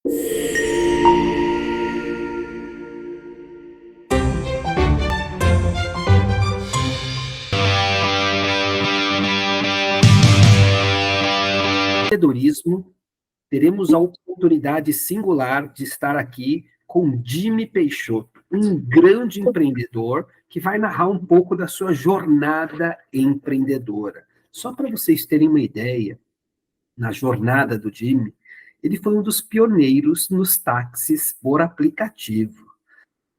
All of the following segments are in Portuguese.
Empreendedorismo, teremos a oportunidade singular de estar aqui com Jimmy Peixoto, um grande empreendedor que vai narrar um pouco da sua jornada empreendedora. Só para vocês terem uma ideia, na jornada do Jimmy, ele foi um dos pioneiros nos táxis por aplicativo.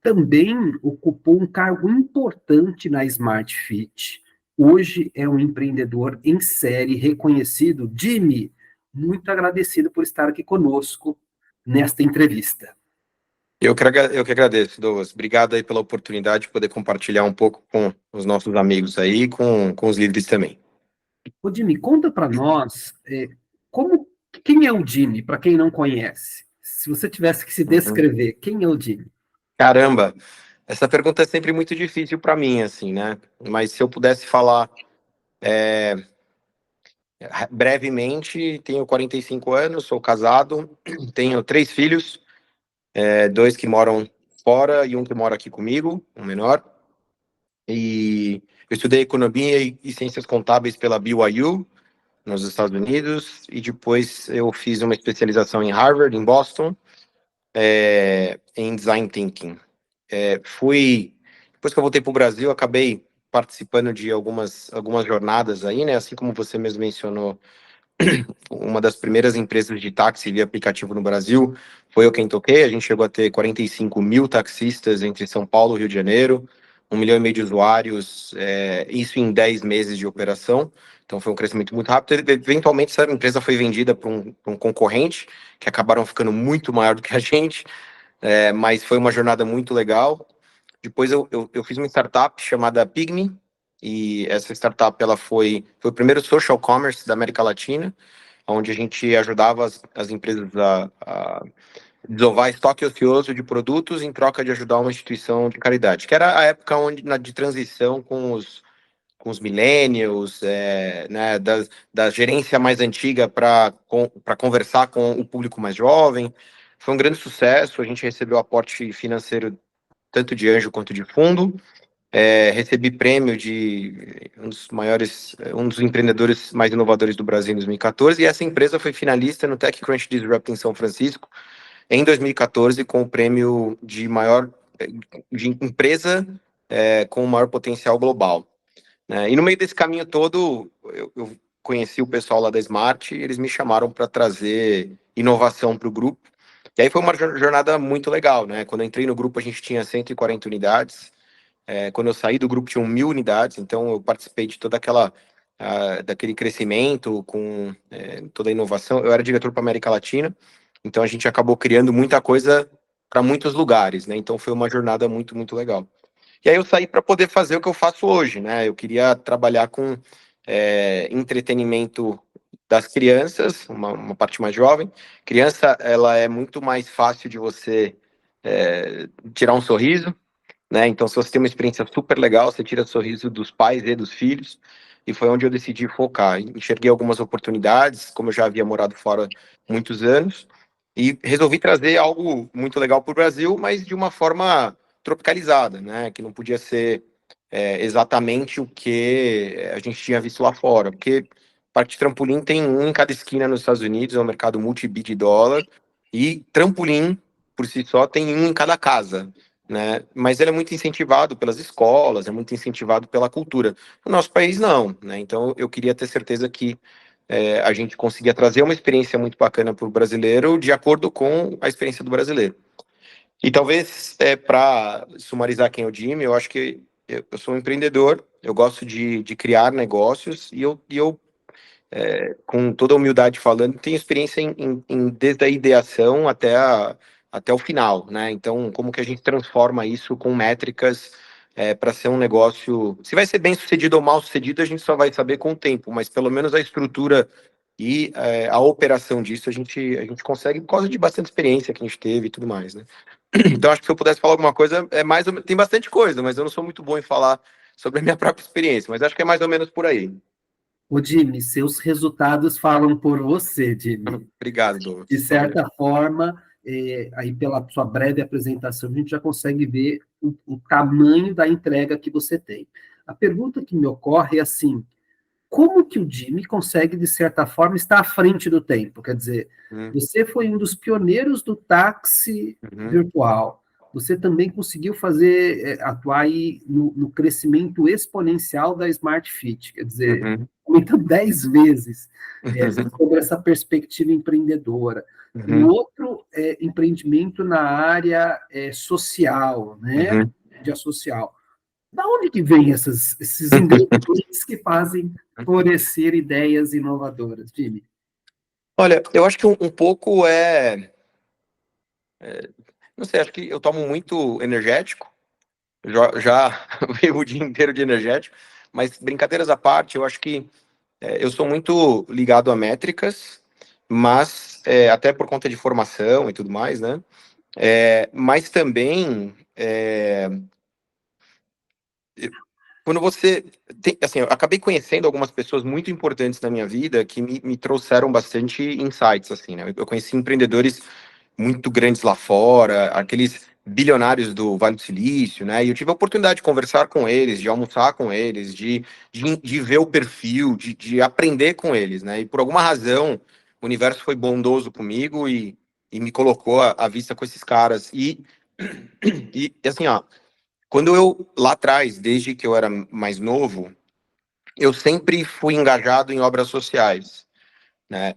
Também ocupou um cargo importante na Smart Fit. Hoje é um empreendedor em série reconhecido. Jimmy, muito agradecido por estar aqui conosco nesta entrevista. Eu que agradeço, Douglas. Obrigado aí pela oportunidade de poder compartilhar um pouco com os nossos amigos aí e com os líderes também. Ô, Jimmy, conta para nós quem é o Jimmy, para quem não conhece. Se você tivesse que se descrever, quem é o Jimmy? Caramba, essa pergunta é sempre muito difícil para mim, assim, né? Mas se eu pudesse falar brevemente, tenho 45 anos, sou casado, tenho 3 filhos, 2 que moram fora e um que mora aqui comigo, um menor. E eu estudei economia e ciências contábeis pela BYU, nos Estados Unidos, e depois eu fiz uma especialização em Harvard, em Boston, em Design Thinking. Depois que eu voltei para o Brasil, acabei participando de algumas jornadas aí, né? Assim como você mesmo mencionou, uma das primeiras empresas de táxi via aplicativo no Brasil foi eu quem toquei. A gente chegou a ter 45 mil taxistas entre São Paulo e Rio de Janeiro, 1,5 milhão de usuários, isso em 10 meses de operação. Então foi um crescimento muito rápido. Eventualmente essa empresa foi vendida para um concorrente, que acabaram ficando muito maior do que a gente, mas foi uma jornada muito legal. Depois eu fiz uma startup chamada Pigme, e essa startup ela foi o primeiro social commerce da América Latina, onde a gente ajudava as empresas a desovar estoque ocioso de produtos em troca de ajudar uma instituição de caridade, que era a época de transição com os millennials, né, da gerência mais antiga para conversar com o público mais jovem. Foi um grande sucesso, a gente recebeu aporte financeiro tanto de anjo quanto de fundo. Recebi prêmio de um dos empreendedores mais inovadores do Brasil em 2014, e essa empresa foi finalista no TechCrunch Disrupt em São Francisco em 2014 com o prêmio de empresa com o maior potencial global. E no meio desse caminho todo, eu conheci o pessoal lá da Smart e eles me chamaram para trazer inovação para o grupo. E aí foi uma jornada muito legal, né? Quando eu entrei no grupo, a gente tinha 140 unidades. Quando eu saí do grupo, tinham 1.000 unidades. Então, eu participei de toda daquele crescimento com toda a inovação. Eu era diretor para a América Latina, então a gente acabou criando muita coisa para muitos lugares, né? Então, foi uma jornada muito, muito legal. E aí eu saí para poder fazer o que eu faço hoje, né? Eu queria trabalhar com entretenimento das crianças, uma parte mais jovem. Criança, ela é muito mais fácil de você tirar um sorriso, né? Então, se você tem uma experiência super legal, você tira o sorriso dos pais e dos filhos, e foi onde eu decidi focar. Enxerguei algumas oportunidades, como eu já havia morado fora muitos anos, e resolvi trazer algo muito legal para o Brasil, mas de uma forma tropicalizada, né? Que não podia ser exatamente o que a gente tinha visto lá fora, porque parque de trampolim tem um em cada esquina nos Estados Unidos, é um mercado multi-billion-dólar, e trampolim, por si só, tem um em cada casa, né? Mas ele é muito incentivado pelas escolas, é muito incentivado pela cultura. No nosso país, não, né? Então, eu queria ter certeza que a gente conseguia trazer uma experiência muito bacana para o brasileiro, de acordo com a experiência do brasileiro. E talvez, para sumarizar quem é o Jimmy, eu acho que eu sou um empreendedor, eu gosto de criar negócios, e eu com toda a humildade falando, tenho experiência desde a ideação até o final, né? Então, como que a gente transforma isso com métricas para ser um negócio... Se vai ser bem sucedido ou mal sucedido, a gente só vai saber com o tempo, mas pelo menos a estrutura e a operação disso a gente consegue por causa de bastante experiência que a gente teve e tudo mais, né? Então, acho que se eu pudesse falar alguma coisa, tem bastante coisa, mas eu não sou muito bom em falar sobre a minha própria experiência, mas acho que é mais ou menos por aí. Ô, Jimmy, seus resultados falam por você, Jimmy. Obrigado, Douglas. De certa forma, aí pela sua breve apresentação, a gente já consegue ver o tamanho da entrega que você tem. A pergunta que me ocorre é assim, como que o Jimmy consegue, de certa forma, estar à frente do tempo? Quer dizer, você foi um dos pioneiros do táxi virtual. Você também conseguiu atuar aí no crescimento exponencial da Smart Fit. Quer dizer, aumentando 10 vezes sobre essa perspectiva empreendedora. Um outro empreendimento na área social, né? Mídia social. Da onde que vem esses ingredientes que fazem florescer ideias inovadoras, Jimmy? Olha, eu acho que um pouco não sei, acho que eu tomo muito energético, já vivo o dia inteiro de energético, mas brincadeiras à parte, eu acho que eu sou muito ligado a métricas, mas até por conta de formação e tudo mais, né? Mas também quando você tem, assim, eu acabei conhecendo algumas pessoas muito importantes na minha vida que me trouxeram bastante insights, assim, né? Eu conheci empreendedores muito grandes lá fora, aqueles bilionários do Vale do Silício, né? E eu tive a oportunidade de conversar com eles, de almoçar com eles, de ver o perfil, de aprender com eles, né? E por alguma razão, o universo foi bondoso comigo e me colocou à vista com esses caras. E assim, ó, quando eu, lá atrás, desde que eu era mais novo, eu sempre fui engajado em obras sociais, né?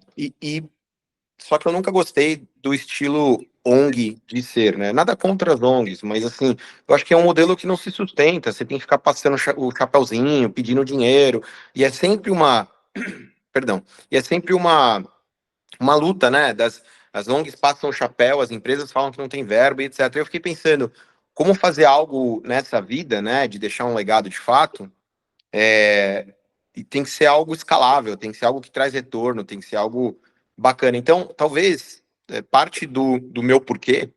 Só que eu nunca gostei do estilo ONG de ser, né? Nada contra as ONGs, mas assim, eu acho que é um modelo que não se sustenta. Você tem que ficar passando o chapéuzinho, pedindo dinheiro, e é sempre perdão, e é sempre uma luta, né? As ONGs passam o chapéu, as empresas falam que não tem verba, etc. Eu fiquei pensando, como fazer algo nessa vida, né? De deixar um legado de fato, e tem que ser algo escalável, tem que ser algo que traz retorno, tem que ser algo bacana. Então, talvez parte do meu porquê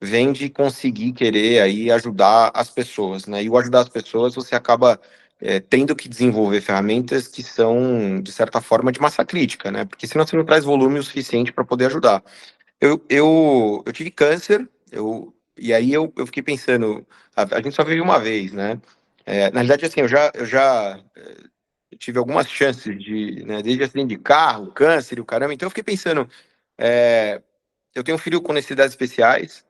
vem de conseguir querer aí ajudar as pessoas, né? E o ajudar as pessoas, você acaba tendo que desenvolver ferramentas que são, de certa forma, de massa crítica, né? Porque senão você não traz volume o suficiente para poder ajudar. Eu tive câncer, e aí eu fiquei pensando, a gente só vive uma vez, né? Na realidade, assim, eu tive algumas chances né, desde acidente de carro, câncer e o caramba, então eu fiquei pensando, eu tenho um filho com necessidades especiais,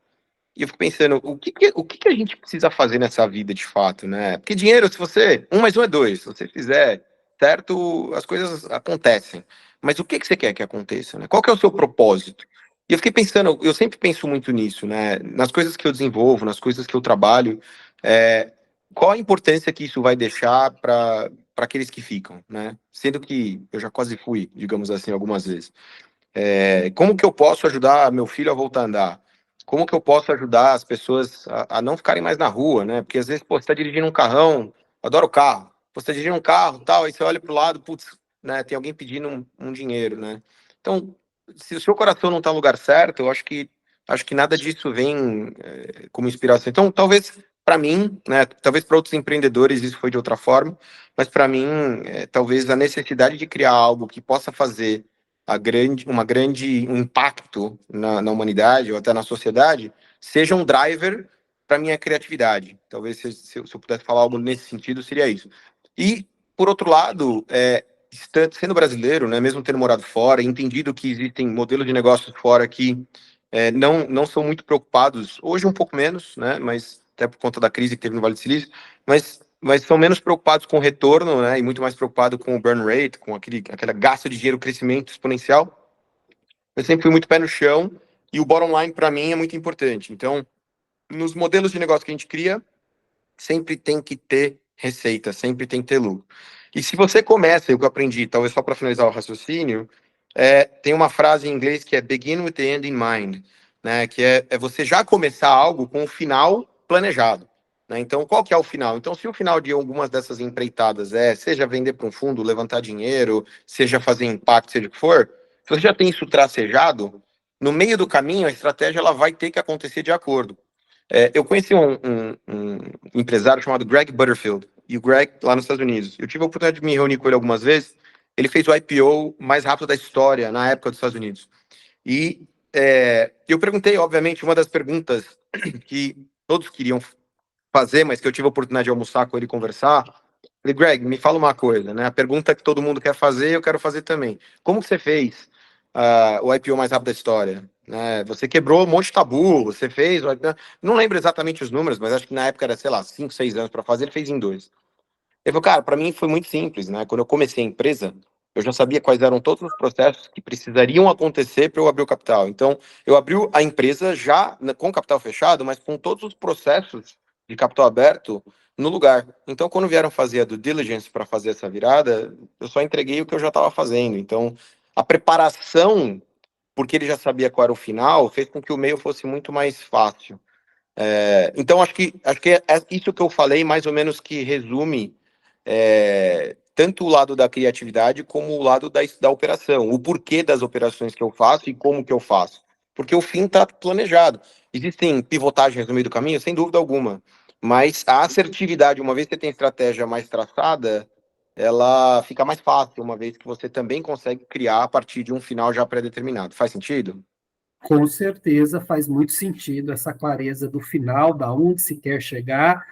e eu fico pensando, o que a gente precisa fazer nessa vida de fato, né? Porque dinheiro, se você. Um mais um é dois. Se você fizer certo, as coisas acontecem. Mas o que você quer que aconteça, né? Qual que é o seu propósito? E eu fiquei pensando, eu sempre penso muito nisso, né? Nas coisas que eu desenvolvo, nas coisas que eu trabalho, é, qual a importância que isso vai deixar para aqueles que ficam, né? Sendo que eu já quase fui, digamos assim, algumas vezes. Como que eu posso ajudar meu filho a voltar a andar? Como que eu posso ajudar as pessoas a não ficarem mais na rua, né? Porque às vezes, pô, você tá dirigindo um carrão, adoro carro, você tá dirigindo um carro, tal, aí você olha pro lado, putz, né, tem alguém pedindo um dinheiro, né? Então, se o seu coração não tá no lugar certo, eu acho que nada disso vem como inspiração. Então, talvez para mim, né, talvez para outros empreendedores isso foi de outra forma, mas para mim, talvez a necessidade de criar algo que possa fazer um impacto na humanidade ou até na sociedade, seja um driver para minha criatividade. Talvez se eu pudesse falar algo nesse sentido, seria isso. E, por outro lado, sendo brasileiro, né, mesmo tendo morado fora, entendido que existem modelos de negócios fora que não são muito preocupados, hoje um pouco menos, né, mas até por conta da crise que teve no Vale do Silício, mas são menos preocupados com o retorno, né, e muito mais preocupados com o burn rate, com aquele gasto de dinheiro, crescimento exponencial. Eu sempre fui muito pé no chão e o bottom line para mim é muito importante. Então, nos modelos de negócio que a gente cria, sempre tem que ter receita, sempre tem que ter lucro. E se você começa, o que eu aprendi, talvez só para finalizar o raciocínio, tem uma frase em inglês que é begin with the end in mind, né? Que é você já começar algo com o final planejado. Né? Então, qual que é o final? Então, se o final de algumas dessas empreitadas seja vender para um fundo, levantar dinheiro, seja fazer impacto, seja o que for, se você já tem isso tracejado, no meio do caminho, a estratégia ela vai ter que acontecer de acordo. Eu conheci um empresário chamado Greg Butterfield, e o Greg, lá nos Estados Unidos. Eu tive a oportunidade de me reunir com ele algumas vezes. Ele fez o IPO mais rápido da história na época dos Estados Unidos. E eu perguntei, obviamente, uma das perguntas que todos queriam fazer, mas que eu tive a oportunidade de almoçar com ele e conversar. Falei, Greg, me fala uma coisa, né? A pergunta que todo mundo quer fazer, eu quero fazer também. Como que você fez o IPO mais rápido da história? Né? Você quebrou um monte de tabu, você fez o IPO... Não lembro exatamente os números, mas acho que na época era, sei lá, 5, 6 anos para fazer, ele fez em 2. Ele falou, cara, para mim foi muito simples, né? Quando eu comecei a empresa, eu já sabia quais eram todos os processos que precisariam acontecer para eu abrir o capital. Então, eu abri a empresa já com capital fechado, mas com todos os processos de capital aberto no lugar. Então, quando vieram fazer a due diligence para fazer essa virada, eu só entreguei o que eu já estava fazendo. Então, a preparação, porque ele já sabia qual era o final, fez com que o meio fosse muito mais fácil. Então, acho que é isso que eu falei, mais ou menos que resume tanto o lado da criatividade como o lado da operação, o porquê das operações que eu faço e como que eu faço. Porque o fim está planejado. Existem pivotagens no meio do caminho, sem dúvida alguma, mas a assertividade, uma vez que você tem estratégia mais traçada, ela fica mais fácil, uma vez que você também consegue criar a partir de um final já pré-determinado. Faz sentido? Com certeza faz muito sentido essa clareza do final, da onde se quer chegar,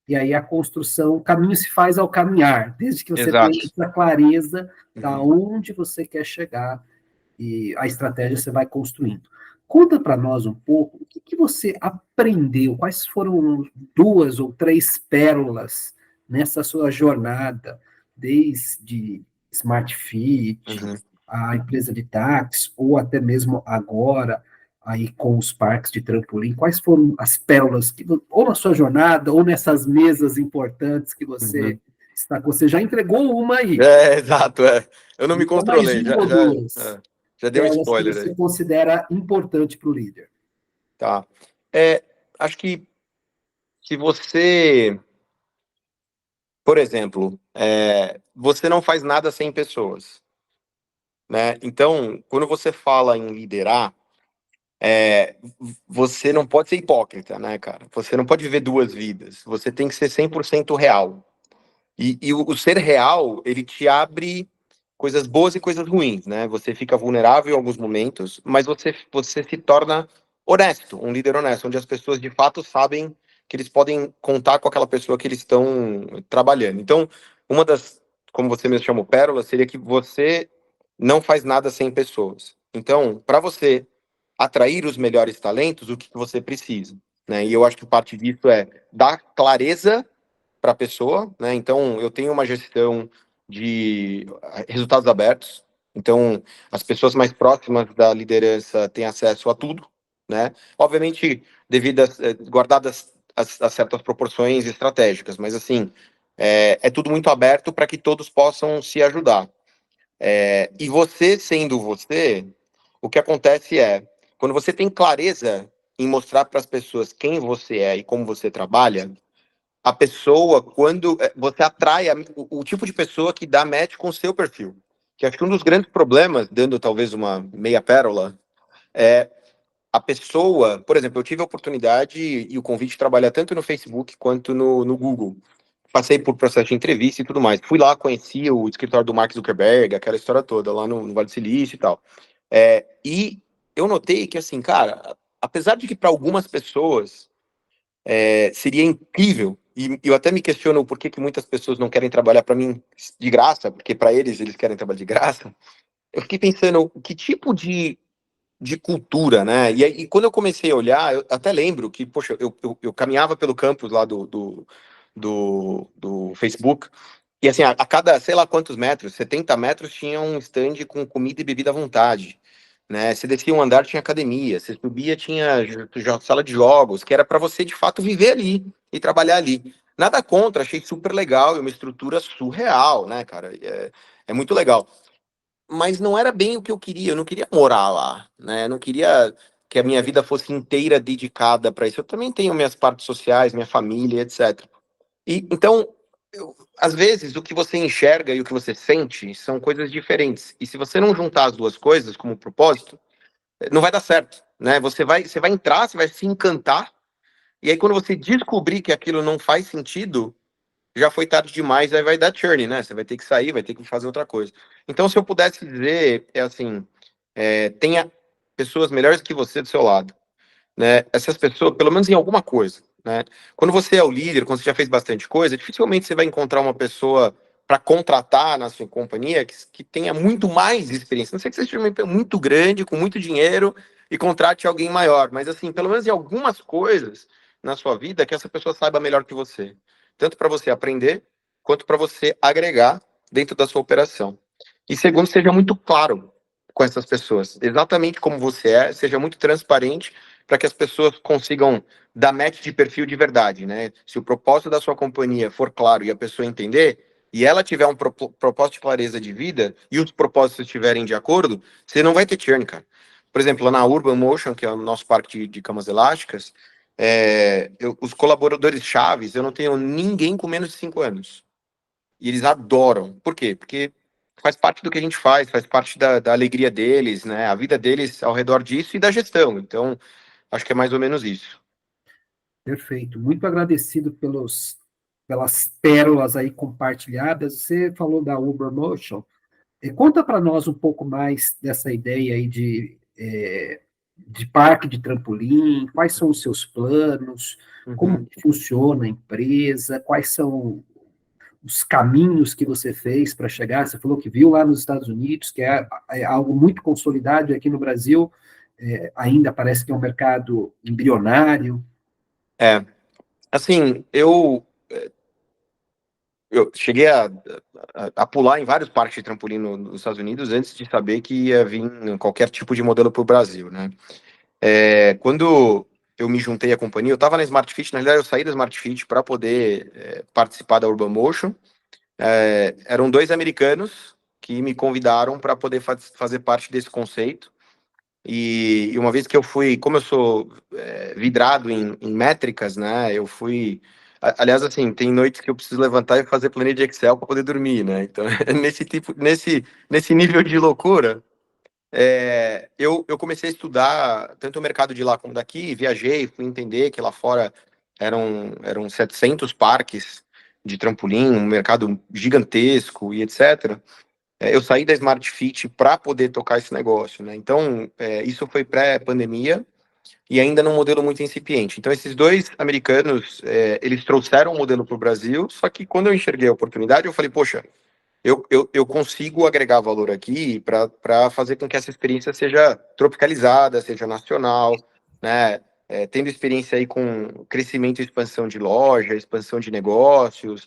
e aí a construção, o caminho se faz ao caminhar, desde que você tenha Exato. essa clareza da Uhum. onde você quer chegar e a estratégia você vai construindo. Conta para nós um pouco o que você aprendeu, quais foram 2 ou 3 pérolas nessa sua jornada, desde Smart Fit, Uhum. a empresa de táxi, ou até mesmo agora, aí com os parques de trampolim, quais foram as pérolas, que, ou na sua jornada, ou nessas mesas importantes que você Uhum. está, você já entregou uma aí, Exato, Eu não me então mais controlei, uma ou duas já dei um pérolas que spoiler você aí. considera importante para o líder. Tá. Acho que se você, por exemplo, você não faz nada sem pessoas, né? Então, quando você fala em liderar, você não pode ser hipócrita, né, cara? Você não pode viver duas vidas. Você tem que ser 100% real. E o ser real, ele te abre coisas boas e coisas ruins, né? Você fica vulnerável em alguns momentos, mas você se torna honesto, um líder honesto, onde as pessoas de fato sabem que eles podem contar com aquela pessoa que eles estão trabalhando. Então, uma das, como você mesmo chamou, pérolas, seria que você não faz nada sem pessoas. Então, para você atrair os melhores talentos, o que você precisa, né? E eu acho que parte disso é dar clareza para a pessoa, né? Então, eu tenho uma gestão de resultados abertos. Então, as pessoas mais próximas da liderança têm acesso a tudo, né? Obviamente, guardadas as certas proporções estratégicas, mas assim, é tudo muito aberto para que todos possam se ajudar. E você sendo você, o que acontece é, quando você tem clareza em mostrar para as pessoas quem você é e como você trabalha, a pessoa, quando você atrai o tipo de pessoa que dá match com o seu perfil. Que acho que um dos grandes problemas, dando talvez uma meia pérola, é a pessoa, por exemplo, eu tive a oportunidade e o convite de trabalhar tanto no Facebook quanto no Google. Passei por processo de entrevista e tudo mais. Fui lá, conheci o escritório do Mark Zuckerberg, aquela história toda, lá no Vale do Silício e tal. E eu notei que, assim, cara, apesar de que para algumas pessoas seria incrível. E eu até me questiono por que muitas pessoas não querem trabalhar para mim de graça, porque para eles querem trabalhar de graça. Eu fiquei pensando, que tipo de cultura, né? E quando eu comecei a olhar, eu até lembro que, poxa, eu caminhava pelo campus lá do Facebook, e assim, a cada, sei lá quantos metros, 70 metros, tinha um stand com comida e bebida à vontade, né? Você descia um andar, tinha academia, você subia, tinha sala de jogos, que era para você, de fato, viver ali e trabalhar ali. Nada contra, achei super legal e uma estrutura surreal, né, cara? É muito legal. Mas não era bem o que eu não queria morar lá, né? Eu não queria que a minha vida fosse inteira dedicada para isso. Eu também tenho minhas partes sociais, minha família, etc. E então, às vezes, o que você enxerga e o que você sente são coisas diferentes. E se você não juntar as duas coisas como propósito, não vai dar certo, né? Você vai entrar, você vai se encantar, e aí quando você descobrir que aquilo não faz sentido, já foi tarde demais, aí vai dar churn, né? Você vai ter que sair, vai ter que fazer outra coisa. Então, se eu pudesse dizer, é assim, tenha pessoas melhores que você do seu lado, né? Essas pessoas, pelo menos em alguma coisa, né? Quando você é o líder, quando você já fez bastante coisa, dificilmente você vai encontrar uma pessoa para contratar na sua companhia que tenha muito mais experiência. Não sei que você seja muito grande, com muito dinheiro e contrate alguém maior, mas assim, pelo menos em algumas coisas na sua vida que essa pessoa saiba melhor que você, tanto para você aprender quanto para você agregar dentro da sua operação. E segundo, seja muito claro com essas pessoas, exatamente como você é, seja muito transparente para que as pessoas consigam dar match de perfil de verdade, né? Se o propósito da sua companhia for claro e a pessoa entender, e ela tiver um propósito de clareza de vida e os propósitos estiverem de acordo, você não vai ter churn, cara. Por exemplo, na Urban Motion, que é o nosso parque de camas elásticas, os colaboradores chaves, eu não tenho ninguém com menos de 5 anos. E eles adoram. Por quê? Porque faz parte do que a gente faz parte da alegria deles, né? A vida deles ao redor disso e da gestão. Então, acho que é mais ou menos isso. Perfeito. Muito agradecido pelas pérolas aí compartilhadas. Você falou da Uber Motion. Conta para nós um pouco mais dessa ideia aí de parque de trampolim, quais são os seus planos, como Uhum. que funciona a empresa, quais são os caminhos que você fez para chegar. Você falou que viu lá nos Estados Unidos, que é algo muito consolidado, e aqui no Brasil ainda parece que é um mercado embrionário. É, assim, eu cheguei a pular em vários parques de trampolim nos Estados Unidos antes de saber que ia vir qualquer tipo de modelo para o Brasil, né? Quando eu me juntei à companhia, eu estava na Smart Fit, na realidade eu saí da Smart Fit para poder participar da Urban Motion. Eram dois americanos que me convidaram para poder fazer parte desse conceito. E uma vez que eu fui, como eu sou vidrado em métricas, né? Eu fui. Aliás, assim, tem noites que eu preciso levantar e fazer planilha de Excel para poder dormir, né? Então, nesse nível de loucura, eu comecei a estudar tanto o mercado de lá como daqui, viajei, fui entender que lá fora eram 700 parques de trampolim, um mercado gigantesco e etc. Eu saí da Smart Fit para poder tocar esse negócio, né? Então, isso foi pré-pandemia e ainda num modelo muito incipiente. Então, esses dois americanos, eles trouxeram o modelo para o Brasil, só que quando eu enxerguei a oportunidade, eu falei, poxa, eu consigo agregar valor aqui para fazer com que essa experiência seja tropicalizada, seja nacional, né? Tendo experiência aí com crescimento e expansão de loja, expansão de negócios,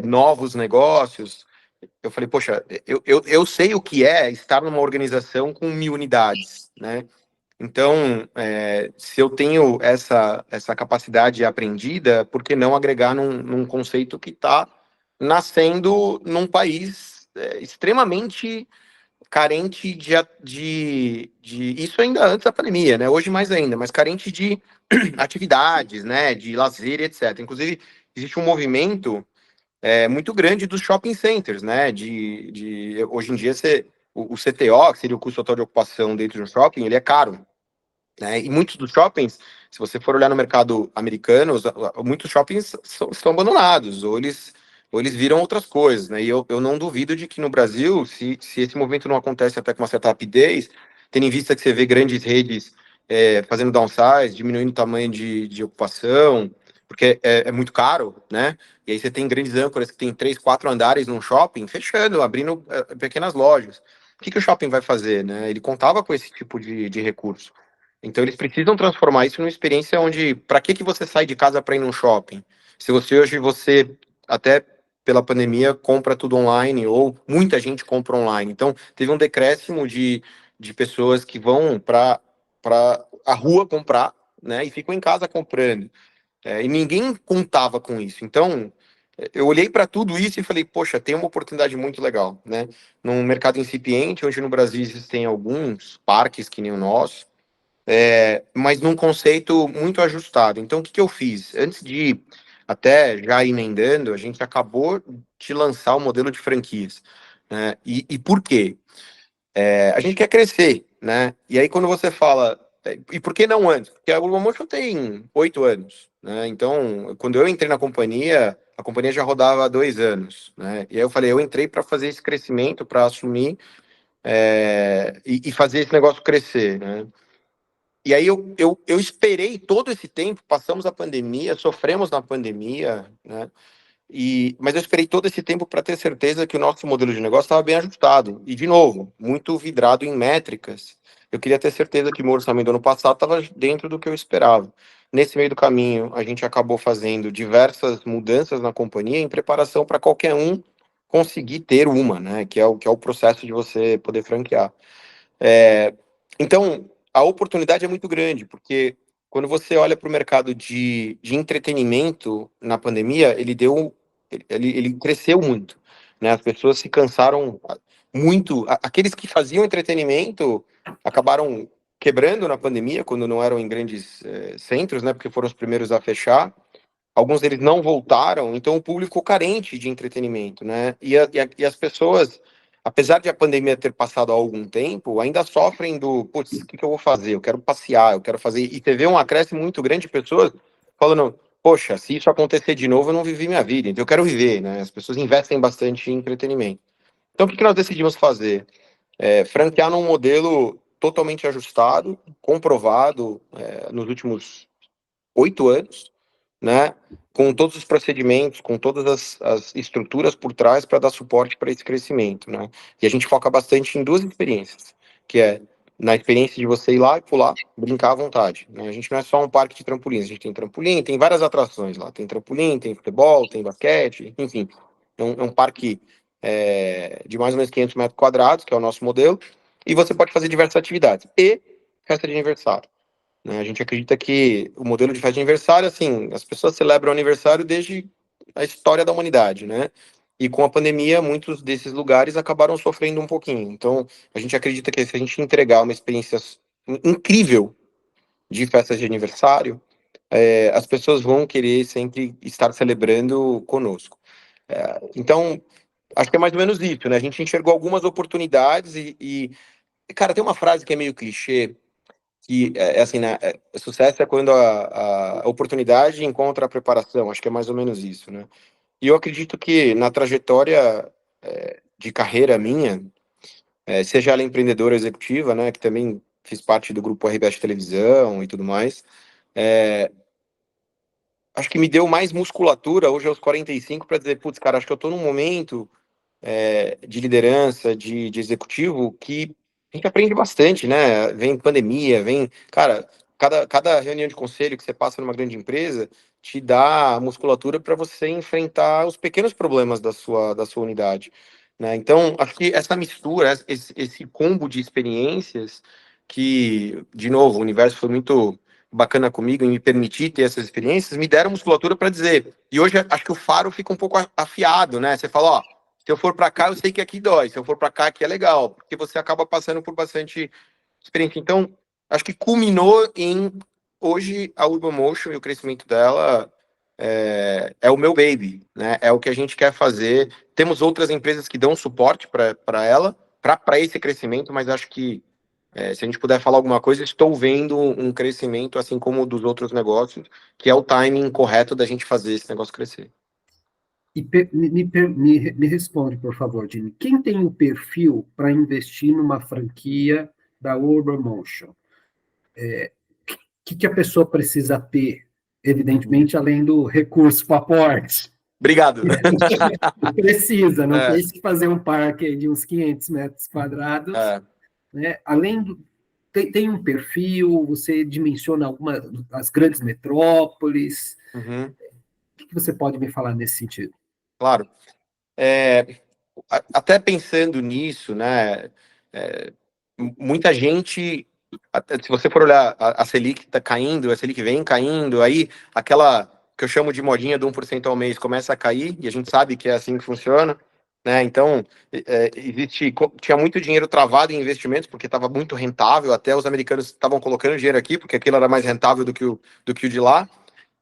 novos negócios. Eu falei, poxa, eu sei o que é estar numa organização com 1.000 unidades, né? Então, se eu tenho essa capacidade aprendida, por que não agregar num conceito que está nascendo num país extremamente carente de. Isso ainda antes da pandemia, né? Hoje mais ainda, mas carente de atividades, né? De lazer, etc. Inclusive, existe um movimento muito grande dos shopping centers, né? Hoje em dia, o CTO, que seria o custo total de ocupação dentro de um shopping, ele é caro, né? E muitos dos shoppings, se você for olhar no mercado americano, muitos shoppings estão abandonados, ou eles viram outras coisas, né? E eu não duvido de que no Brasil, se esse movimento não acontece até com uma certa rapidez, tendo em vista que você vê grandes redes fazendo downsize, diminuindo o tamanho de ocupação, porque é muito caro, né? E aí você tem grandes âncoras que tem 3, 4 andares num shopping, fechando, abrindo pequenas lojas. O que o shopping vai fazer, né? Ele contava com esse tipo de recurso. Então eles precisam transformar isso numa experiência onde, para que você sai de casa para ir num shopping? Se você até pela pandemia compra tudo online ou muita gente compra online. Então teve um decréscimo de pessoas que vão para a rua comprar, né, e ficam em casa comprando. E ninguém contava com isso. Então eu olhei para tudo isso e falei, poxa, tem uma oportunidade muito legal, né? Num mercado incipiente, onde no Brasil existem alguns parques que nem o nosso, mas num conceito muito ajustado. Então, o que eu fiz? Antes de até já emendando, a gente acabou de lançar o modelo de franquias, né? E por quê? A gente quer crescer, né? E aí, quando você fala, e por que não antes? Porque a Global Motion tem 8 anos, né? Então, quando eu entrei na companhia, a companhia já rodava há 2 anos, né? E aí eu falei, eu entrei para fazer esse crescimento, para assumir e fazer esse negócio crescer, né? E aí eu esperei todo esse tempo, passamos a pandemia, sofremos na pandemia, né? Mas eu esperei todo esse tempo para ter certeza que o nosso modelo de negócio estava bem ajustado. E, de novo, muito vidrado em métricas. Eu queria ter certeza que o meu orçamento do ano passado estava dentro do que eu esperava. Nesse meio do caminho, a gente acabou fazendo diversas mudanças na companhia em preparação para qualquer um conseguir ter uma, né? Que é o processo de você poder franquear. É, então, a oportunidade é muito grande, porque quando você olha para o mercado de entretenimento na pandemia, ele cresceu muito, né? As pessoas se cansaram muito. Aqueles que faziam entretenimento acabaram quebrando na pandemia, quando não eram em grandes centros, né? Porque foram os primeiros a fechar. Alguns deles não voltaram, então o público ficou carente de entretenimento, né? E as pessoas, apesar de a pandemia ter passado há algum tempo, ainda sofrem do, putz, o que eu vou fazer? Eu quero passear, eu quero fazer. E teve um acréscimo muito grande de pessoas falando, poxa, se isso acontecer de novo, eu não vivi minha vida, então eu quero viver, né? As pessoas investem bastante em entretenimento. Então o que nós decidimos fazer? Franquear num modelo totalmente ajustado, comprovado nos últimos 8 anos, né? Com todos os procedimentos, com todas as estruturas por trás para dar suporte para esse crescimento, né? E a gente foca bastante em duas experiências, que é na experiência de você ir lá e pular, brincar à vontade, né? A gente não é só um parque de trampolins, a gente tem trampolim, tem várias atrações lá, tem trampolim, tem futebol, tem basquete, enfim, é um parque de mais ou menos 500 metros quadrados, que é o nosso modelo, e você pode fazer diversas atividades, e festa de aniversário, né? A gente acredita que o modelo de festa de aniversário, assim, as pessoas celebram o aniversário desde a história da humanidade, né? E com a pandemia, muitos desses lugares acabaram sofrendo um pouquinho. Então, a gente acredita que se a gente entregar uma experiência incrível de festas de aniversário, as pessoas vão querer sempre estar celebrando conosco. Então, acho que é mais ou menos isso, né? A gente enxergou algumas oportunidades cara, tem uma frase que é meio clichê, que é assim, né? Sucesso é quando a oportunidade encontra a preparação. Acho que é mais ou menos isso, né? E eu acredito que na trajetória de carreira minha, seja ela empreendedora ou executiva, né? Que também fiz parte do grupo RBS Televisão e tudo mais. Acho que me deu mais musculatura hoje aos 45 para dizer, putz, cara, acho que eu tô num momento de liderança, de executivo, que a gente aprende bastante, né? Vem pandemia, vem. Cara, cada reunião de conselho que você passa numa grande empresa te dá musculatura para você enfrentar os pequenos problemas da sua unidade, né? Então, acho que essa mistura, esse combo de experiências, que, de novo, o universo foi muito bacana comigo em me permitir ter essas experiências, me deram musculatura para dizer. E hoje acho que o faro fica um pouco afiado, né? Você fala, ó, se eu for para cá, eu sei que aqui dói. Se eu for para cá, aqui é legal, porque você acaba passando por bastante experiência. Então, acho que culminou em hoje a Urban Motion e o crescimento dela é o meu baby, né? É o que a gente quer fazer. Temos outras empresas que dão suporte para ela, para esse crescimento, mas acho que se a gente puder falar alguma coisa, estou vendo um crescimento, assim como o dos outros negócios, que é o timing correto da gente fazer esse negócio crescer. E me responde, por favor, Jimmy. Quem tem o perfil para investir numa franquia da Urban Motion? Que a pessoa precisa ter? Evidentemente, além do recurso para aporte. Obrigado. Precisa, não pense que fazer um parque de uns 500 metros quadrados, né? Além do. Tem um perfil, você dimensiona algumas as grandes metrópoles. Uhum. O que você pode me falar nesse sentido? Claro. Até pensando nisso, né? Muita gente, se você for olhar a Selic está caindo, a Selic vem caindo, aí aquela que eu chamo de modinha do 1% ao mês começa a cair, e a gente sabe que é assim que funciona, né? Então, tinha muito dinheiro travado em investimentos, porque estava muito rentável, até os americanos estavam colocando dinheiro aqui, porque aquilo era mais rentável do que o de lá.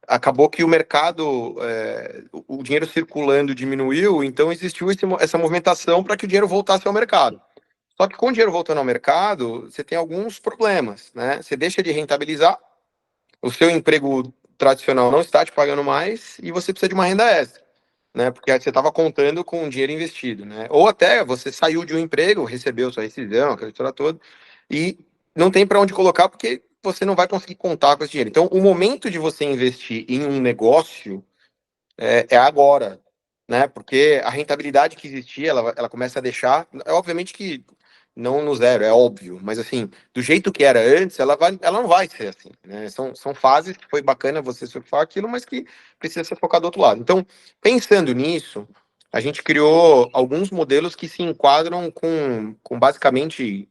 Acabou que o mercado, o dinheiro circulando diminuiu, então existiu essa movimentação para que o dinheiro voltasse ao mercado. Só que com o dinheiro voltando ao mercado, você tem alguns problemas, né? Você deixa de rentabilizar, o seu emprego tradicional não está te pagando mais e você precisa de uma renda extra, né? Porque você estava contando com o dinheiro investido, né? Ou até você saiu de um emprego, recebeu sua rescisão, aquela história toda, e não tem para onde colocar porque você não vai conseguir contar com esse dinheiro. Então, o momento de você investir em um negócio é agora, né? Porque a rentabilidade que existia, ela começa a deixar, é obviamente que não no zero, é óbvio, mas assim, do jeito que era antes, ela não vai ser assim, né? São fases que foi bacana você surfar aquilo, mas que precisa ser focado do outro lado. Então, pensando nisso, a gente criou alguns modelos que se enquadram com basicamente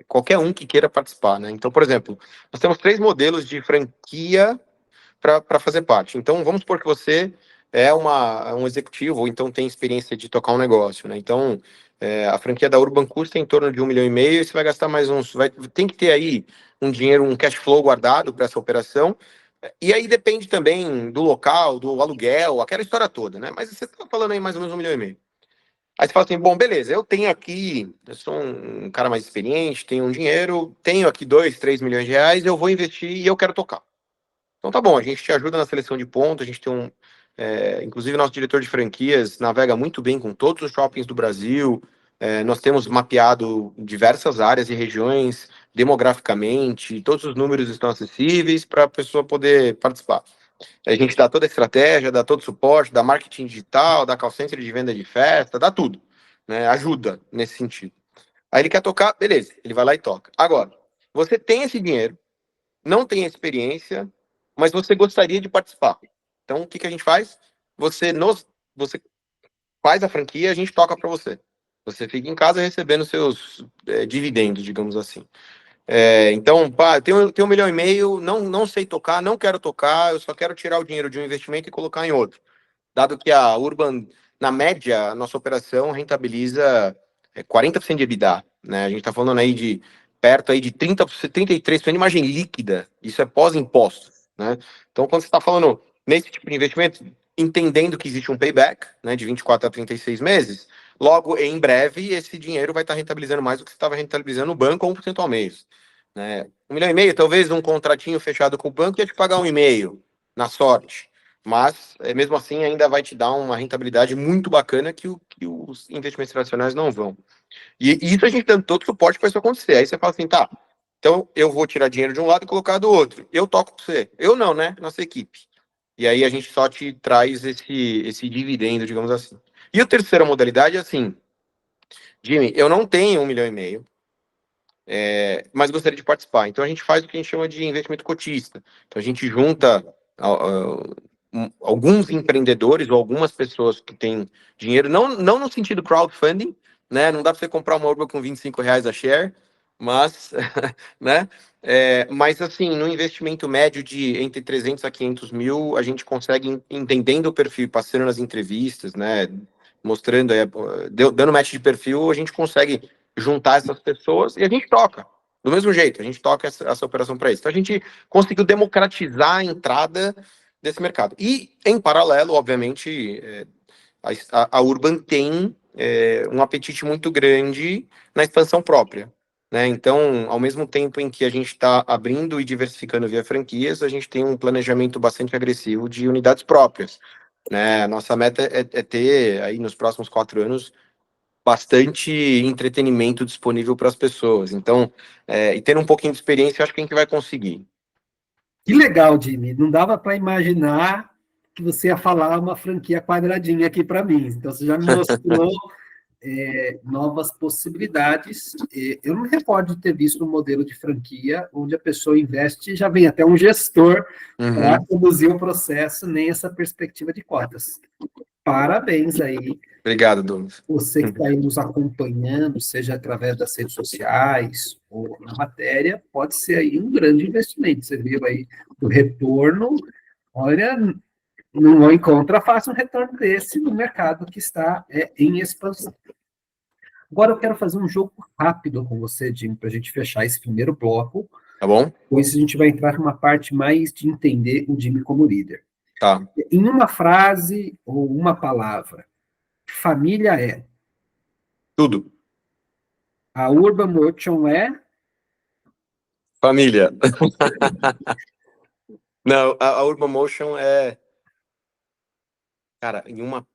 qualquer um que queira participar, né? Então, por exemplo, nós temos 3 modelos de franquia para fazer parte. Então, vamos supor que você é um executivo, ou então tem experiência de tocar um negócio, né? Então, a franquia da Urban custa em torno de 1,5 milhão, e você vai gastar mais tem que ter aí um dinheiro, um cash flow guardado para essa operação, e aí depende também do local, do aluguel, aquela história toda, né? Mas você está falando aí mais ou menos 1,5 milhão. Aí você fala assim, bom, beleza, eu sou um cara mais experiente, tenho um dinheiro, tenho aqui 2, 3 milhões de reais, eu vou investir e eu quero tocar. Então tá bom, a gente te ajuda na seleção de pontos, a gente tem inclusive nosso diretor de franquias navega muito bem com todos os shoppings do Brasil, nós temos mapeado diversas áreas e regiões demograficamente, todos os números estão acessíveis para a pessoa poder participar. A gente dá toda a estratégia, dá todo o suporte, dá marketing digital, dá call center de venda de festa, dá tudo, né? Ajuda nesse sentido. Aí ele quer tocar, beleza, ele vai lá e toca. Agora, você tem esse dinheiro, não tem experiência, mas você gostaria de participar. Então, o que a gente faz? Você faz a franquia, a gente toca para você. Você fica em casa recebendo seus dividendos, digamos assim. Então, pá, tenho 1,5 milhão, não sei tocar, não quero tocar, eu só quero tirar o dinheiro de um investimento e colocar em outro. Dado que a Urban, na média, a nossa operação rentabiliza 40% de EBITDA, né? A gente está falando aí de perto aí de 30%, 33% de margem líquida, isso é pós-impostos, né? Então, quando você está falando nesse tipo de investimento, entendendo que existe um payback, né, de 24 a 36 meses, logo, em breve, esse dinheiro vai estar rentabilizando mais do que você estava rentabilizando no banco a 1% ao mês, né? 1,5 milhão, talvez um contratinho fechado com o banco ia te pagar 1,5 milhão, na sorte. Mas, mesmo assim, ainda vai te dar uma rentabilidade muito bacana que os investimentos tradicionais não vão. E isso a gente dando todo suporte para isso acontecer. Aí você fala assim, tá, então eu vou tirar dinheiro de um lado e colocar do outro. Eu toco com você. Eu não, né? Nossa equipe. E aí a gente só te traz esse dividendo, digamos assim. E a terceira modalidade é assim, Jimmy, eu não tenho 1,5 milhão, mas gostaria de participar. Então a gente faz o que a gente chama de investimento cotista. Então a gente junta alguns empreendedores ou algumas pessoas que têm dinheiro, não no sentido crowdfunding, né? Não dá para você comprar uma Urba com R$ 25 a share, mas, né? Mas assim, no investimento médio de entre 300 a 500 mil, a gente consegue, entendendo o perfil, passando nas entrevistas, né? Mostrando, dando match de perfil, a gente consegue juntar essas pessoas e a gente toca. Do mesmo jeito, a gente toca essa operação para isso. Então a gente conseguiu democratizar a entrada desse mercado. E, em paralelo, obviamente, a Urban tem um apetite muito grande na expansão própria. Né? Então, ao mesmo tempo em que a gente está abrindo e diversificando via franquias, a gente tem um planejamento bastante agressivo de unidades próprias. Né? Nossa meta é ter, aí nos próximos 4 anos, bastante entretenimento disponível para as pessoas. Então, e tendo um pouquinho de experiência, eu acho que a gente vai conseguir. Que legal, Jimmy. Não dava para imaginar que você ia falar uma franquia quadradinha aqui para mim. Então, você já me mostrou novas possibilidades. Eu não me recordo de ter visto um modelo de franquia onde a pessoa investe e já vem até um gestor para conduzir o processo, nem essa perspectiva de cotas. Parabéns aí. Obrigado, Douglas. Você que está aí nos acompanhando, seja através das redes sociais ou na matéria, pode ser aí um grande investimento. Você viu aí o retorno. Olha, não encontra fácil um retorno desse no mercado que está em expansão. Agora eu quero fazer um jogo rápido com você, Jim, para a gente fechar esse primeiro bloco. Tá bom? Depois a gente vai entrar numa parte mais de entender o Jimmy como líder. Tá. Em uma frase ou uma palavra, família é? Tudo. A Urban Motion é? Família. Não, a Urban Motion é. Cara, em uma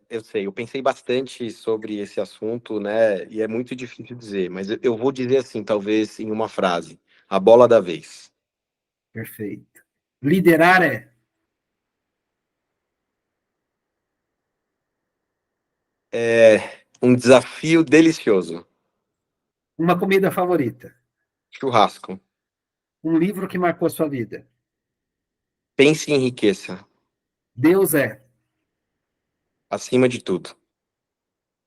eu sei, eu pensei bastante sobre esse assunto, né? E é muito difícil dizer, mas eu vou dizer assim, talvez em uma frase: a bola da vez. Perfeito. Liderar é É um desafio delicioso. uma comida favorita, Churrasco. um livro que marcou a sua vida. Pense e enriqueça, Deus é acima de tudo.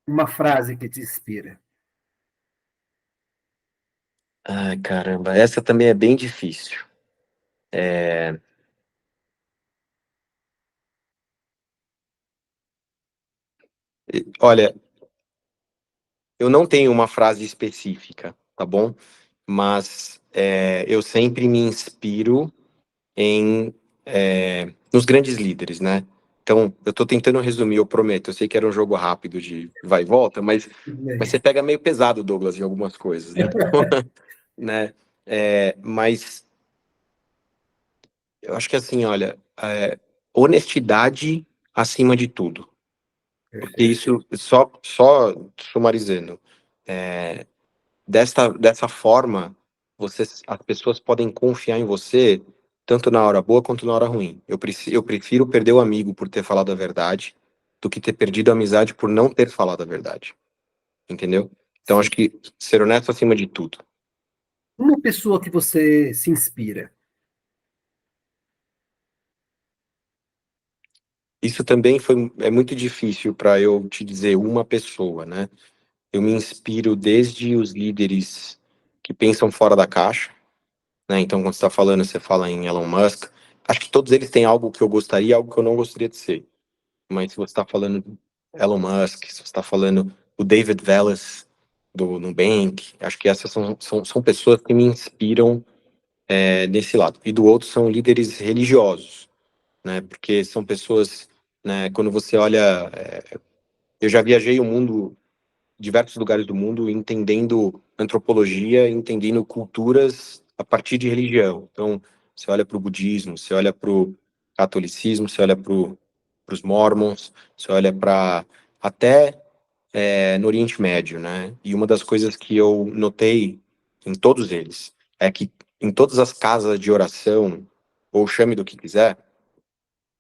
uma frase que te inspira. Ai, caramba, essa também é bem difícil. Olha, eu não tenho uma frase específica, tá bom? Mas eu sempre me inspiro nos grandes líderes, né? Então, eu tô tentando resumir, eu prometo. Eu sei que era um jogo rápido de vai e volta, mas você pega meio pesado, Douglas, em algumas coisas, né? Né? Mas eu acho que assim, olha, honestidade acima de tudo. Porque Perfeito. isso, só sumarizando, dessa forma, as pessoas podem confiar em você tanto na hora boa quanto na hora ruim. Eu prefiro perder o amigo por ter falado a verdade do que ter perdido a amizade por não ter falado a verdade. Entendeu? Então Sim. acho que ser honesto acima de tudo. Uma pessoa que você se inspira. Isso também é muito difícil para eu te dizer uma pessoa, né? Eu me inspiro desde os líderes que pensam fora da caixa, né? Então, quando você está falando, você fala em Elon Musk. Acho que todos eles têm algo que eu gostaria e algo que eu não gostaria de ser. Mas se você está falando Elon Musk, se você está falando o David Velas, do Nubank, acho que essas são pessoas que me inspiram nesse lado. E do outro são líderes religiosos, né? Porque são pessoas, né? Quando você olha, eu já viajei o mundo, diversos lugares do mundo, entendendo antropologia, entendendo culturas a partir de religião. Então, você olha para o budismo, você olha para o catolicismo, você olha para os mormons, você olha para até no Oriente Médio, né? E uma das coisas que eu notei em todos eles é que em todas as casas de oração, ou chame do que quiser,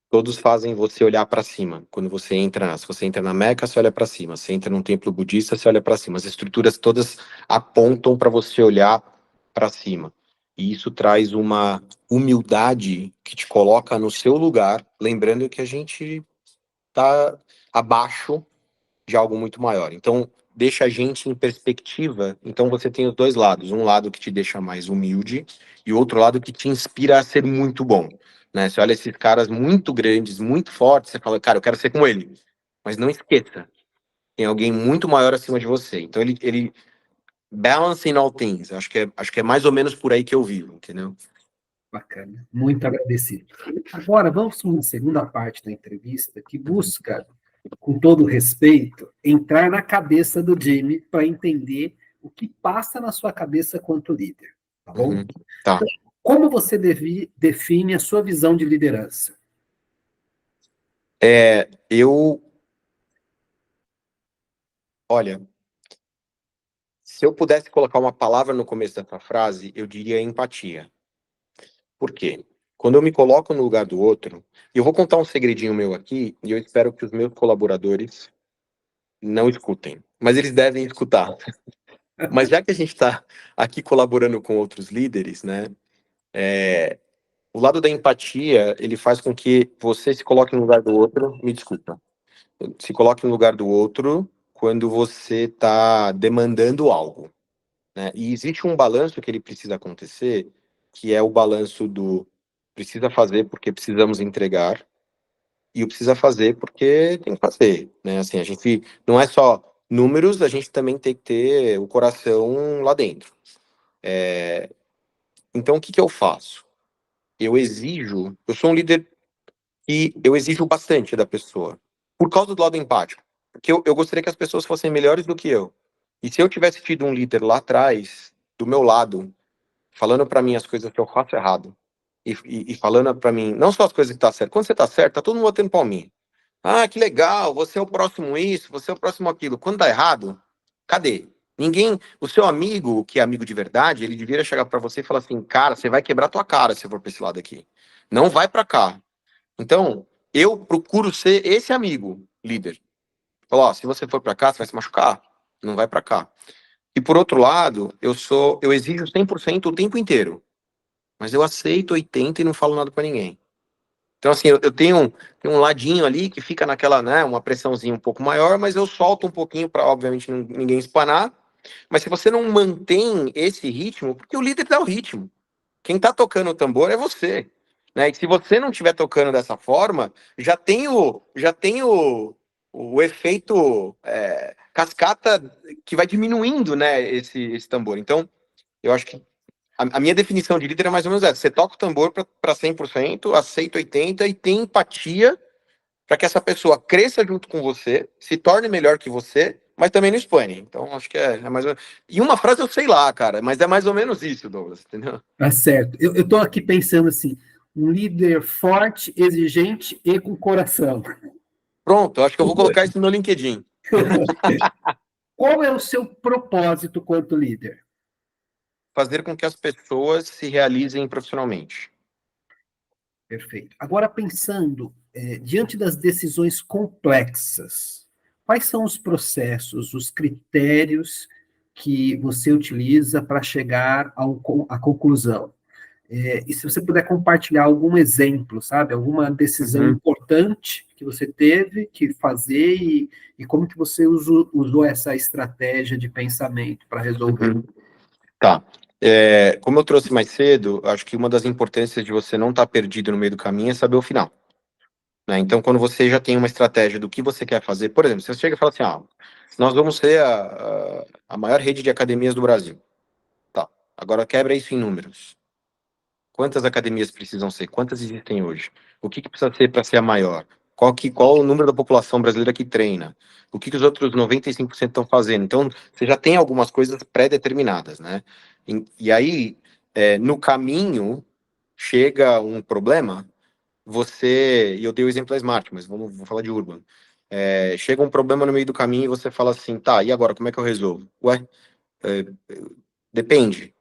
todos fazem você olhar para cima. Quando você entra, se você entra na Meca, você olha para cima. Se entra num templo budista, você olha para cima. As estruturas todas apontam para você olhar para cima. E isso traz uma humildade que te coloca no seu lugar, lembrando que a gente está abaixo de algo muito maior. Então, deixa a gente em perspectiva. Então, você tem os dois lados. Um lado que te deixa mais humilde e outro lado que te inspira a ser muito bom. Né? Você olha esses caras muito grandes, muito fortes, você fala, cara, eu quero ser como ele. Mas não esqueça, tem alguém muito maior acima de você. Então, ele balancing all things. Acho que é mais ou menos por aí que eu vivo, entendeu? Bacana. Muito agradecido. Agora, vamos para uma segunda parte da entrevista que busca, com todo respeito, entrar na cabeça do Jimmy para entender o que passa na sua cabeça quanto líder. Tá bom? Uhum. Tá. Como você define a sua visão de liderança? Olha, se eu pudesse colocar uma palavra no começo dessa frase, eu diria empatia. Por quê? Quando eu me coloco no lugar do outro, e eu vou contar um segredinho meu aqui, e eu espero que os meus colaboradores não escutem, mas eles devem escutar. Mas já que a gente está aqui colaborando com outros líderes, né, o lado da empatia, ele faz com que você se coloque no lugar do outro, me desculpa, se coloque no lugar do outro quando você está demandando algo, né? E existe um balanço que ele precisa acontecer, que é o balanço do precisa fazer porque precisamos entregar e o precisa fazer porque tem que fazer, né? Assim, a gente não é só números, a gente também tem que ter o coração lá dentro. Então, o que que eu faço? Eu sou um líder e eu exijo bastante da pessoa, por causa do lado empático, porque eu gostaria que as pessoas fossem melhores do que eu. E se eu tivesse tido um líder lá atrás, do meu lado, falando para mim as coisas que eu faço errado, e falando para mim, não só as coisas que tá certo, quando você tá certo, tá todo mundo batendo palminha. Ah, que legal, você é o próximo isso, você é o próximo aquilo. Quando dá errado, cadê? Ninguém, o seu amigo, que é amigo de verdade, ele deveria chegar para você e falar assim, cara, você vai quebrar tua cara se for para esse lado aqui. Não vai para cá. Então, eu procuro ser esse amigo, líder. Falar, ó, se você for para cá, você vai se machucar. Não vai para cá. E por outro lado, eu exijo 100% o tempo inteiro, mas eu aceito 80 e não falo nada para ninguém. Então, assim, eu tenho um ladinho ali que fica naquela, né, uma pressãozinha um pouco maior, mas eu solto um pouquinho para, obviamente, ninguém espanar. Mas se você não mantém esse ritmo, porque o líder dá o ritmo. Quem tá tocando o tambor é você. Né? E se você não estiver tocando dessa forma, já tem o efeito cascata que vai diminuindo, né, esse tambor. Então, eu acho que a minha definição de líder é mais ou menos essa. Você toca o tambor para 100%, aceita 80% e tem empatia para que essa pessoa cresça junto com você, se torne melhor que você, mas também não expõe. Então, acho que é mais ou menos... E uma frase eu sei lá, cara, mas é mais ou menos isso, Douglas, entendeu? Tá certo. Eu estou aqui pensando assim, um líder forte, exigente e com coração. Pronto, acho que eu vou colocar isso no meu LinkedIn. Qual é o seu propósito quanto líder? Fazer com que as pessoas se realizem profissionalmente. Perfeito. Agora, pensando, diante das decisões complexas, quais são os processos, os critérios que você utiliza para chegar à conclusão? E se você puder compartilhar algum exemplo, sabe? Alguma decisão Uhum. importante que você teve que fazer e como que você usou essa estratégia de pensamento para resolver? Uhum. Tá. Como eu trouxe mais cedo, acho que uma das importâncias de você não estar perdido no meio do caminho é saber o final. Né? Então, quando você já tem uma estratégia do que você quer fazer, por exemplo, você chega e fala assim, nós vamos ser a maior rede de academias do Brasil. Tá. Agora quebra isso em números. Quantas academias precisam ser? Quantas existem hoje? O que precisa ser para ser a maior? Qual o número da população brasileira que treina? O que os outros 95% estão fazendo? Então, você já tem algumas coisas pré-determinadas, né? E aí, no caminho, chega um problema, e eu dei o exemplo da Smart, mas vou falar de Urban. Chega um problema no meio do caminho e você fala assim, tá, e agora, como é que eu resolvo? Ué, é, depende.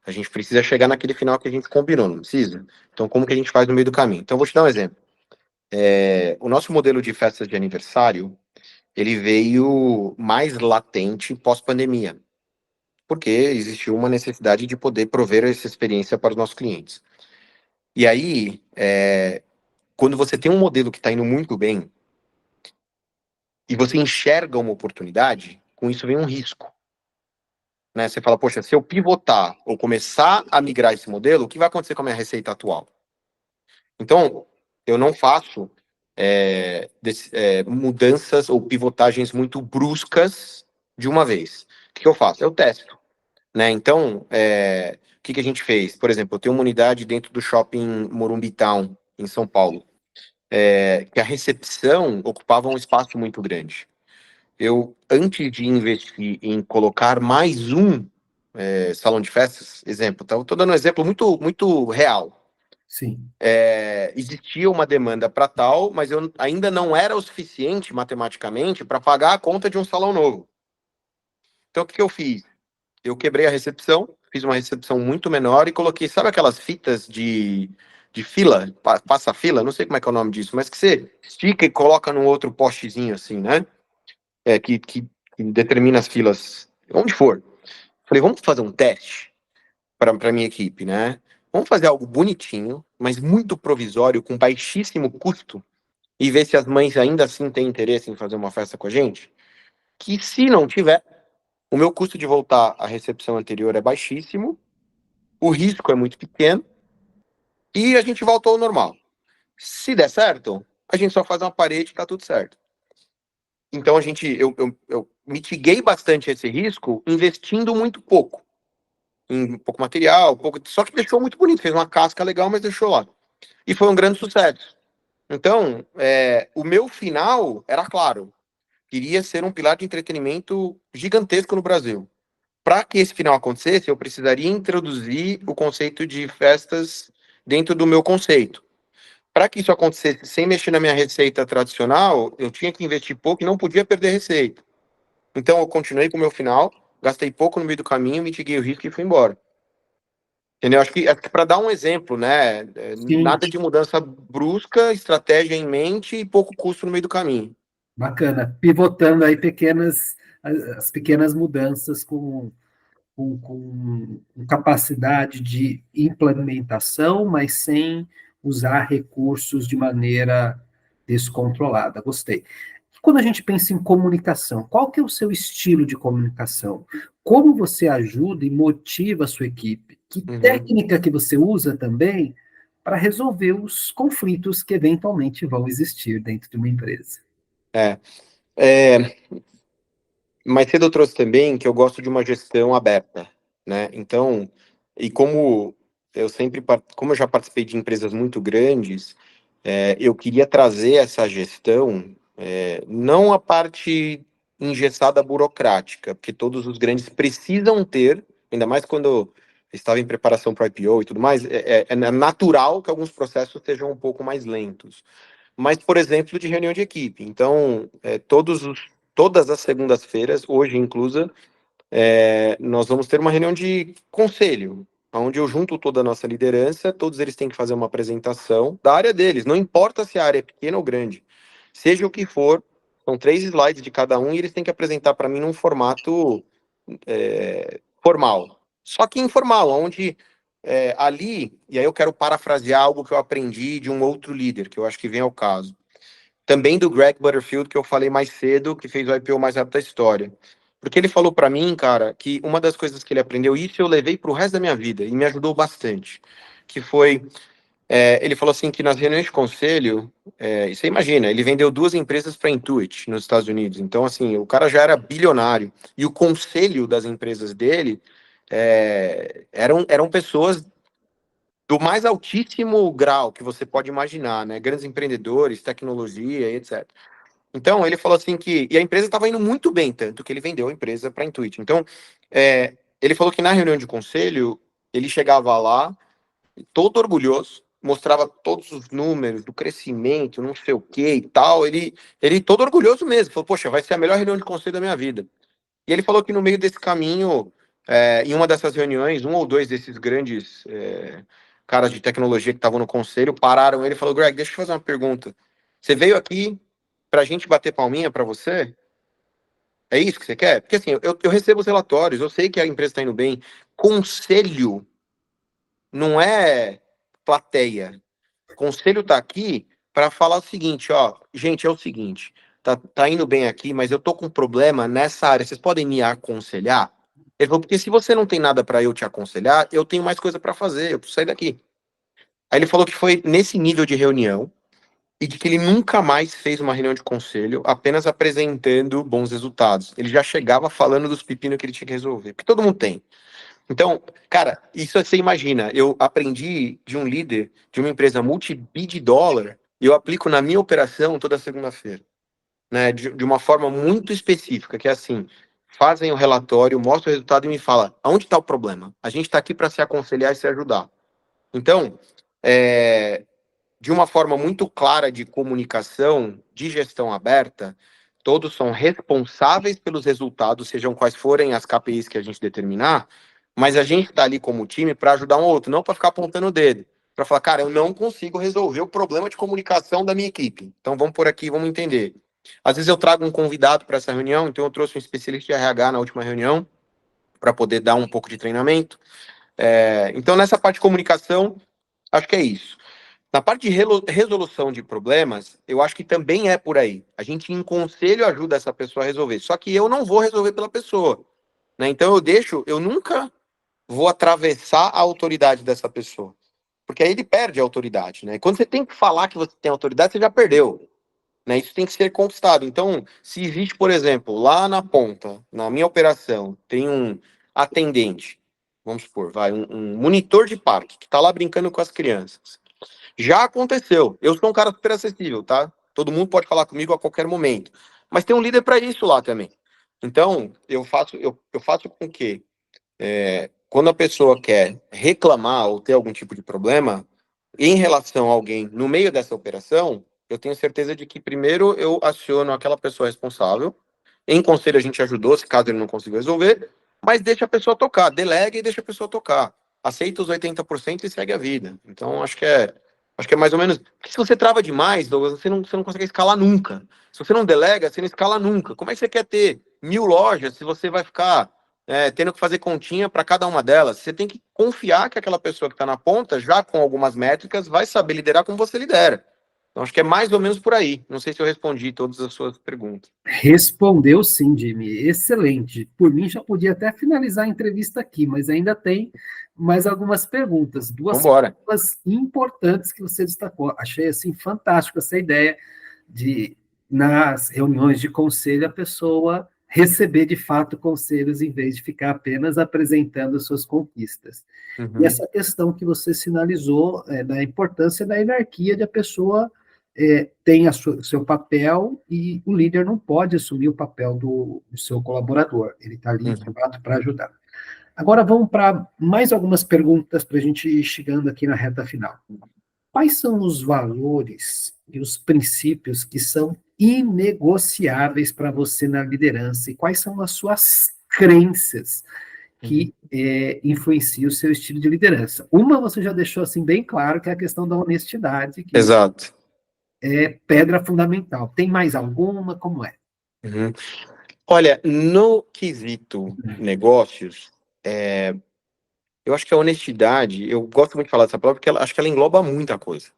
A gente precisa chegar naquele final que a gente combinou, não precisa? Então, como que a gente faz no meio do caminho? Então, eu vou te dar um exemplo. O nosso modelo de festas de aniversário, ele veio mais latente pós-pandemia, porque existiu uma necessidade de poder prover essa experiência para os nossos clientes. E aí, quando você tem um modelo que está indo muito bem, e você enxerga uma oportunidade, com isso vem um risco. Né? Você fala, poxa, se eu pivotar ou começar a migrar esse modelo, o que vai acontecer com a minha receita atual? Então, eu não faço mudanças ou pivotagens muito bruscas de uma vez. O que eu faço? Eu testo. Né? Então, o que a gente fez? Por exemplo, eu tenho uma unidade dentro do shopping Morumbi Town, em São Paulo, que a recepção ocupava um espaço muito grande. Eu, antes de investir em colocar mais um salão de festas, exemplo, estou dando um exemplo muito, muito real. Sim. Existia uma demanda para tal, mas eu ainda não era o suficiente matematicamente para pagar a conta de um salão novo. Então, o que eu fiz? Eu quebrei a recepção, fiz uma recepção muito menor e coloquei, sabe aquelas fitas de fila, passa-fila, não sei como é que é o nome disso, mas que você estica e coloca num outro postezinho assim, né? Que determina as filas, onde for. Falei, vamos fazer um teste para minha equipe, né? Vamos fazer algo bonitinho, mas muito provisório, com baixíssimo custo, e ver se as mães ainda assim têm interesse em fazer uma festa com a gente. Que se não tiver, o meu custo de voltar à recepção anterior é baixíssimo, o risco é muito pequeno, e a gente voltou ao normal. Se der certo, a gente só faz uma parede e tá tudo certo. Então eu mitiguei bastante esse risco investindo muito pouco. Em pouco material, só que deixou muito bonito, fez uma casca legal, mas deixou lá. E foi um grande sucesso. Então, o meu final era claro, queria ser um pilar de entretenimento gigantesco no Brasil. Para que esse final acontecesse, eu precisaria introduzir o conceito de festas dentro do meu conceito. para que isso acontecesse sem mexer na minha receita tradicional, eu tinha que investir pouco e não podia perder receita. Então, eu continuei com o meu final, gastei pouco no meio do caminho, mitiguei o risco e fui embora. Entendeu? Acho que para dar um exemplo, né? Sim, Nada de mudança brusca, estratégia em mente e pouco custo no meio do caminho. bacana. Pivotando aí as pequenas mudanças com capacidade de implementação, mas sem usar recursos de maneira descontrolada. Gostei. Quando a gente pensa em comunicação, qual que é o seu estilo de comunicação? Como você ajuda e motiva a sua equipe? Que Uhum. técnica que você usa também para resolver os conflitos que eventualmente vão existir dentro de uma empresa? É. É, mais cedo eu trouxe também que eu gosto de uma gestão aberta, né? Então, e como eu sempre, como eu já participei de empresas muito grandes, eu queria trazer essa gestão, não a parte engessada burocrática, porque todos os grandes precisam ter, ainda mais quando eu estava em preparação para o IPO e tudo mais, é natural que alguns processos sejam um pouco mais lentos. Mas, por exemplo, de reunião de equipe. Então, todas as segundas-feiras, hoje inclusa, nós vamos ter uma reunião de conselho, onde eu junto toda a nossa liderança, todos eles têm que fazer uma apresentação da área deles, não importa se a área é pequena ou grande, seja o que for, são 3 slides de cada um e eles têm que apresentar para mim num formato formal. Só que informal, onde ali, e aí eu quero parafrasear algo que eu aprendi de um outro líder, que eu acho que vem ao caso. Também do Greg Butterfield, que eu falei mais cedo, que fez o IPO mais rápido da história. Porque ele falou para mim, cara, que uma das coisas que ele aprendeu, isso eu levei para o resto da minha vida, e me ajudou bastante, que foi, ele falou assim, que nas reuniões de conselho, você imagina, ele vendeu 2 empresas para Intuit, nos Estados Unidos, então assim, o cara já era bilionário, e o conselho das empresas dele eram pessoas do mais altíssimo grau que você pode imaginar, né? Grandes empreendedores, tecnologia, etc. Então, ele falou assim que. E a empresa estava indo muito bem, tanto que ele vendeu a empresa para a Intuit. Então, ele falou que na reunião de conselho, ele chegava lá, todo orgulhoso, mostrava todos os números do crescimento, não sei o que e tal. Ele todo orgulhoso mesmo. Falou, poxa, vai ser a melhor reunião de conselho da minha vida. E ele falou que no meio desse caminho, em uma dessas reuniões, um ou dois desses grandes caras de tecnologia que estavam no conselho pararam ele e falou: Greg, deixa eu te fazer uma pergunta. Você veio aqui para a gente bater palminha para você? É isso que você quer? Porque assim, eu recebo os relatórios, eu sei que a empresa está indo bem. Conselho não é plateia. Conselho está aqui para falar o seguinte, ó, gente, é o seguinte, tá indo bem aqui, mas eu tô com um problema nessa área, vocês podem me aconselhar? Ele falou, porque se você não tem nada para eu te aconselhar, eu tenho mais coisa para fazer, eu preciso sair daqui. Aí ele falou que foi nesse nível de reunião e de que ele nunca mais fez uma reunião de conselho apenas apresentando bons resultados. Ele já chegava falando dos pepinos que ele tinha que resolver, porque todo mundo tem. Então, cara, isso você imagina, eu aprendi de um líder de uma empresa multi-bid dólar e eu aplico na minha operação toda segunda-feira, né? De uma forma muito específica, que é assim, fazem o relatório, mostram o resultado e me fala, aonde está o problema? A gente está aqui para se aconselhar e se ajudar. Então, é, de uma forma muito clara de comunicação, de gestão aberta, todos são responsáveis pelos resultados, sejam quais forem as KPIs que a gente determinar, mas a gente está ali como time para ajudar um outro, não para ficar apontando o dedo. Para falar, cara, eu não consigo resolver o problema de comunicação da minha equipe. Então vamos por aqui, vamos entender. Às vezes eu trago um convidado para essa reunião, então eu trouxe um especialista de RH na última reunião para poder dar um pouco de treinamento. Então nessa parte de comunicação, acho que é isso. Na parte de resolução de problemas, eu acho que também é por aí. A gente, em conselho, ajuda essa pessoa a resolver. Só que eu não vou resolver pela pessoa, né? Então eu nunca vou atravessar a autoridade dessa pessoa. Porque aí ele perde a autoridade, né? Quando você tem que falar que você tem autoridade, você já perdeu, né? Isso tem que ser conquistado. Então, se existe, por exemplo, lá na ponta, na minha operação, tem um atendente, vamos supor, um monitor de parque, que está lá brincando com as crianças. Já aconteceu. Eu sou um cara super acessível, tá? Todo mundo pode falar comigo a qualquer momento. Mas tem um líder para isso lá também. Então, eu faço com que, quando a pessoa quer reclamar ou ter algum tipo de problema, Em relação a alguém no meio dessa operação, eu tenho certeza de que primeiro eu aciono aquela pessoa responsável. Em conselho a gente ajudou, se caso ele não conseguiu resolver, mas deixa a pessoa tocar, delega e deixa a pessoa tocar. Aceita os 80% e segue a vida. Então acho que é mais ou menos. Porque se você trava demais, Douglas, você não consegue escalar nunca. Se você não delega, você não escala nunca. Como é que você quer ter 1.000 lojas se você vai ficar tendo que fazer continha para cada uma delas? Você tem que confiar que aquela pessoa que está na ponta, já com algumas métricas, vai saber liderar como você lidera. Então, acho que é mais ou menos por aí. Não sei se eu respondi todas as suas perguntas. Respondeu sim, Jimmy. Excelente. Por mim, já podia até finalizar a entrevista aqui, mas ainda tem mais algumas perguntas. Vamos Duas embora. coisas importantes que você destacou. Achei, assim, fantástico essa ideia de, nas reuniões de conselho, a pessoa receber, de fato, conselhos, em vez de ficar apenas apresentando suas conquistas. E Uhum, essa questão que você sinalizou, da importância da hierarquia, de a pessoa tem o seu papel e o líder não pode assumir o papel do seu colaborador. Ele está ali, de uhum. fato, para ajudar. Agora vamos para mais algumas perguntas para a gente ir chegando aqui na reta final. Quais são os valores e os princípios que são inegociáveis para você na liderança? E quais são as suas crenças Uhum. que influenciam o seu estilo de liderança? Uma você já deixou assim bem claro, que é a questão da honestidade, que Exato. é pedra fundamental. Tem mais alguma? Como é? Uhum. Olha, no quesito negócios, eu acho que a honestidade, eu gosto muito de falar dessa palavra porque acho que ela engloba muita coisa,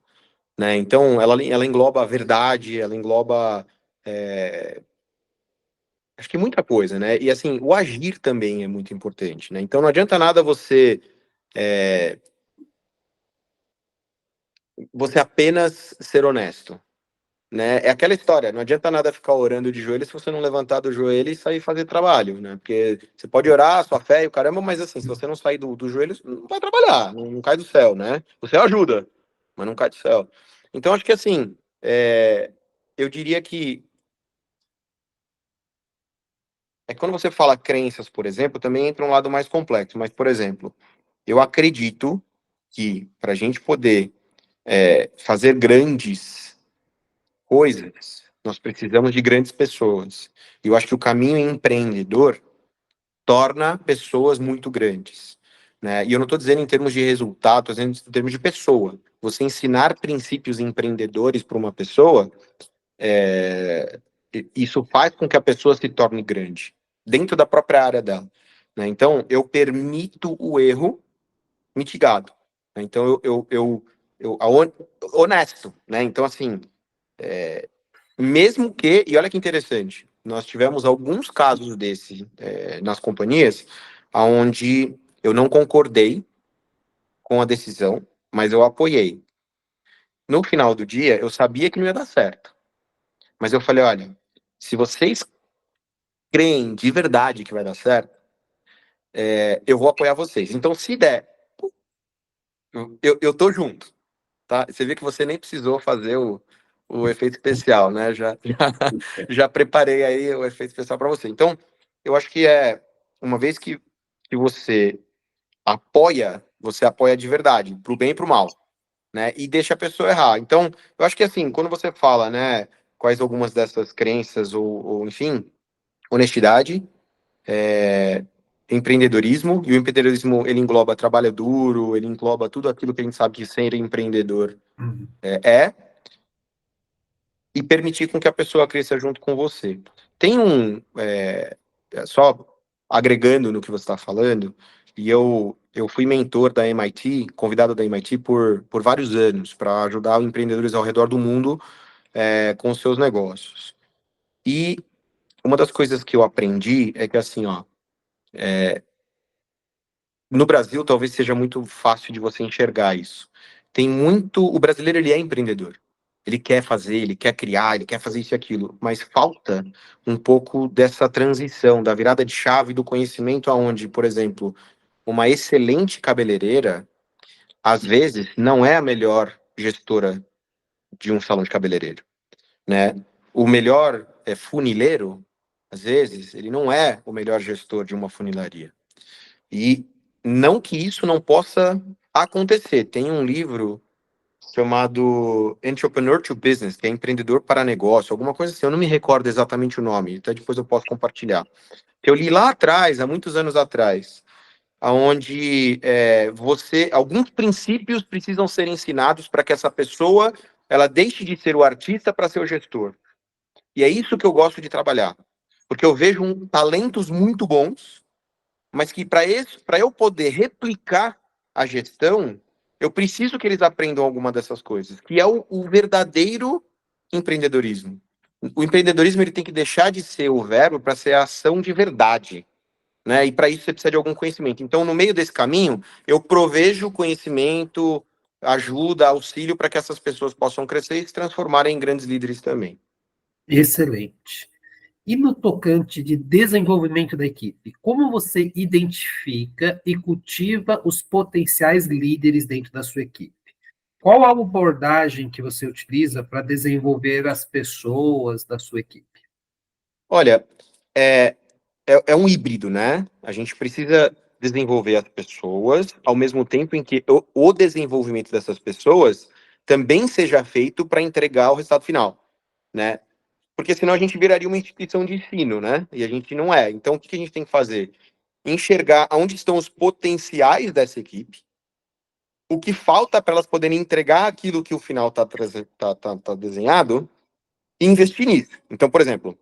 né? Então, ela engloba a verdade, ela engloba, é, acho que muita coisa, né? E assim, o agir também é muito importante, né? Então, não adianta nada é, você apenas ser honesto, né? É aquela história, não adianta nada ficar orando de joelho se você não levantar do joelho e sair fazer trabalho, né? Porque você pode orar, sua fé e o caramba, mas assim, se você não sair do joelho, não vai trabalhar, não cai do céu, né? O céu ajuda, mas não cai do céu. Então, acho que assim, eu diria que quando você fala crenças, por exemplo, também entra um lado mais complexo, mas, por exemplo, eu acredito que para a gente poder fazer grandes coisas, nós precisamos de grandes pessoas. E eu acho que o caminho empreendedor torna pessoas muito grandes, né? E eu não estou dizendo em termos de resultado, estou dizendo em termos de pessoa. Você ensinar princípios empreendedores para uma pessoa, é, isso faz com que a pessoa se torne grande, dentro da própria área dela, né? Então, eu permito o erro mitigado, né? Então, honesto, né? Então, assim, mesmo que, e olha que interessante, nós tivemos alguns casos desse nas companhias, onde eu não concordei com a decisão, mas eu apoiei. No final do dia, eu sabia que não ia dar certo, mas eu falei, olha, se vocês creem de verdade que vai dar certo, eu vou apoiar vocês. Então, se der, eu tô junto, tá? Você vê que você nem precisou fazer o efeito especial, né? Já preparei aí o efeito especial para você. Então, eu acho que uma vez que você apoia de verdade, pro bem e pro mal, né? E deixa a pessoa errar. Então, eu acho que assim, quando você fala, né, quais algumas dessas crenças ou enfim, honestidade, é, empreendedorismo, e o empreendedorismo ele engloba trabalho duro, ele engloba tudo aquilo que a gente sabe que ser empreendedor Uhum. é, e permitir com que a pessoa cresça junto com você. Tem só agregando no que você está falando, e eu fui mentor da MIT, convidado da MIT por vários anos, para ajudar empreendedores ao redor do mundo com seus negócios. E uma das coisas que eu aprendi é que, assim, ó, no Brasil talvez seja muito fácil de você enxergar isso. O brasileiro ele é empreendedor. Ele quer fazer, ele quer criar, ele quer fazer isso e aquilo, mas falta um pouco dessa transição, da virada de chave do conhecimento aonde, por exemplo, uma excelente cabeleireira, às vezes, não é a melhor gestora de um salão de cabeleireiro, né? O melhor funileiro, às vezes, ele não é o melhor gestor de uma funilaria. E não que isso não possa acontecer. Tem um livro chamado Entrepreneur to Business, que é empreendedor para negócio, alguma coisa assim, eu não me recordo exatamente o nome, até depois eu posso compartilhar. Eu li lá atrás, há muitos anos atrás, aonde alguns princípios precisam ser ensinados para que essa pessoa ela deixe de ser o artista para ser o gestor. E é isso que eu gosto de trabalhar, porque eu vejo talentos muito bons, mas que para eu poder replicar a gestão, eu preciso que eles aprendam alguma dessas coisas, que é o verdadeiro empreendedorismo. O empreendedorismo ele tem que deixar de ser o verbo para ser a ação de verdade, né? E para isso você precisa de algum conhecimento. Então, no meio desse caminho, eu provejo conhecimento, ajuda, auxílio para que essas pessoas possam crescer e se transformarem em grandes líderes também. Excelente. E no tocante de desenvolvimento da equipe, como você identifica e cultiva os potenciais líderes dentro da sua equipe? Qual a abordagem que você utiliza para desenvolver as pessoas da sua equipe? Olha, é um híbrido, né? A gente precisa desenvolver as pessoas, ao mesmo tempo em que o desenvolvimento dessas pessoas também seja feito para entregar o resultado final, né? Porque senão a gente viraria uma instituição de ensino, né? E a gente não é. Então, o que a gente tem que fazer? Enxergar onde estão os potenciais dessa equipe, o que falta para elas poderem entregar aquilo que o final está desenhado e investir nisso. Então, por exemplo,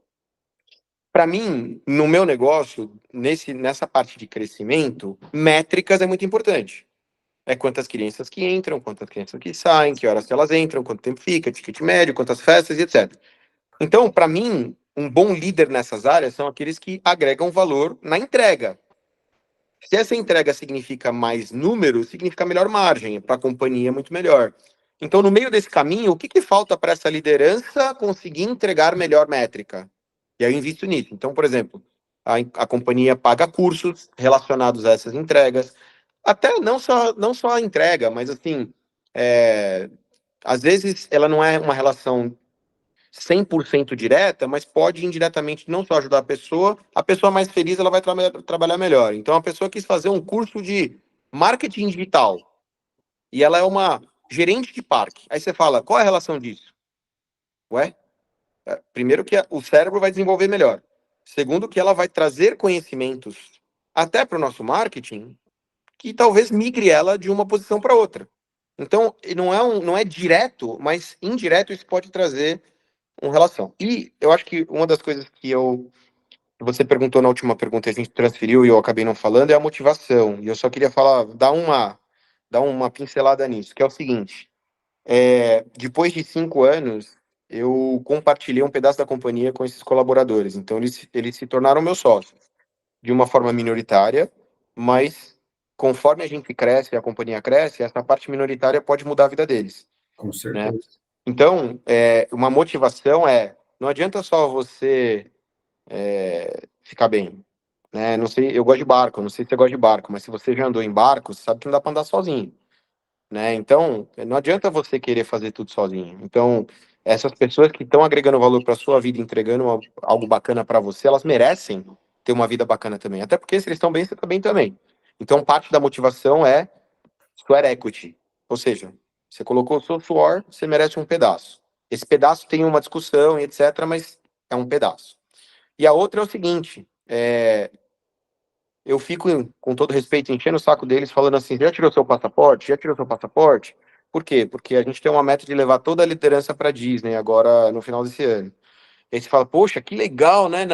para mim, no meu negócio, nessa parte de crescimento, métricas é muito importante. É quantas crianças que entram, quantas crianças que saem, que horas que elas entram, quanto tempo fica, ticket médio, quantas festas e etc. Então, para mim, um bom líder nessas áreas são aqueles que agregam valor na entrega. Se essa entrega significa mais número, significa melhor margem, para a companhia é muito melhor. Então, no meio desse caminho, o que falta para essa liderança conseguir entregar melhor métrica? E aí eu invisto nisso. Então, por exemplo, a companhia paga cursos relacionados a essas entregas, até não só a entrega, mas assim, às vezes ela não é uma relação 100% direta, mas pode indiretamente não só ajudar a pessoa mais feliz ela vai trabalhar melhor. Então, a pessoa quis fazer um curso de marketing digital e ela é uma gerente de parque. Aí você fala, qual é a relação disso? Ué, primeiro que o cérebro vai desenvolver melhor. Segundo que ela vai trazer conhecimentos até para o nosso marketing que talvez migre ela de uma posição para outra. Então, não é direto, mas indireto isso pode trazer uma relação. E eu acho que uma das coisas que você perguntou na última pergunta, a gente transferiu e eu acabei não falando, é a motivação. E eu só queria falar, dar uma pincelada nisso, que é o seguinte: depois de 5 anos, eu compartilhei um pedaço da companhia com esses colaboradores. Então, eles se tornaram meus sócios, de uma forma minoritária, mas conforme a gente cresce e a companhia cresce, essa parte minoritária pode mudar a vida deles, Com né? certeza. Então, uma motivação não adianta só você ficar bem, né? Não sei, eu gosto de barco, não sei se você gosta de barco, mas se você já andou em barco, você sabe que não dá para andar sozinho, né? Então, não adianta você querer fazer tudo sozinho. Então, essas pessoas que estão agregando valor para sua vida, entregando algo bacana para você, elas merecem ter uma vida bacana também. Até porque se eles estão bem, você está bem também. Então, parte da motivação é sweat equity, ou seja, você colocou o seu suor, você merece um pedaço. Esse pedaço tem uma discussão e etc, mas é um pedaço. E a outra é o seguinte, eu fico, com todo respeito, enchendo o saco deles, falando assim, já tirou seu passaporte? Já tirou seu passaporte? Por quê? Porque a gente tem uma meta de levar toda a liderança para Disney agora no final desse ano. E aí você fala, poxa, que legal, né?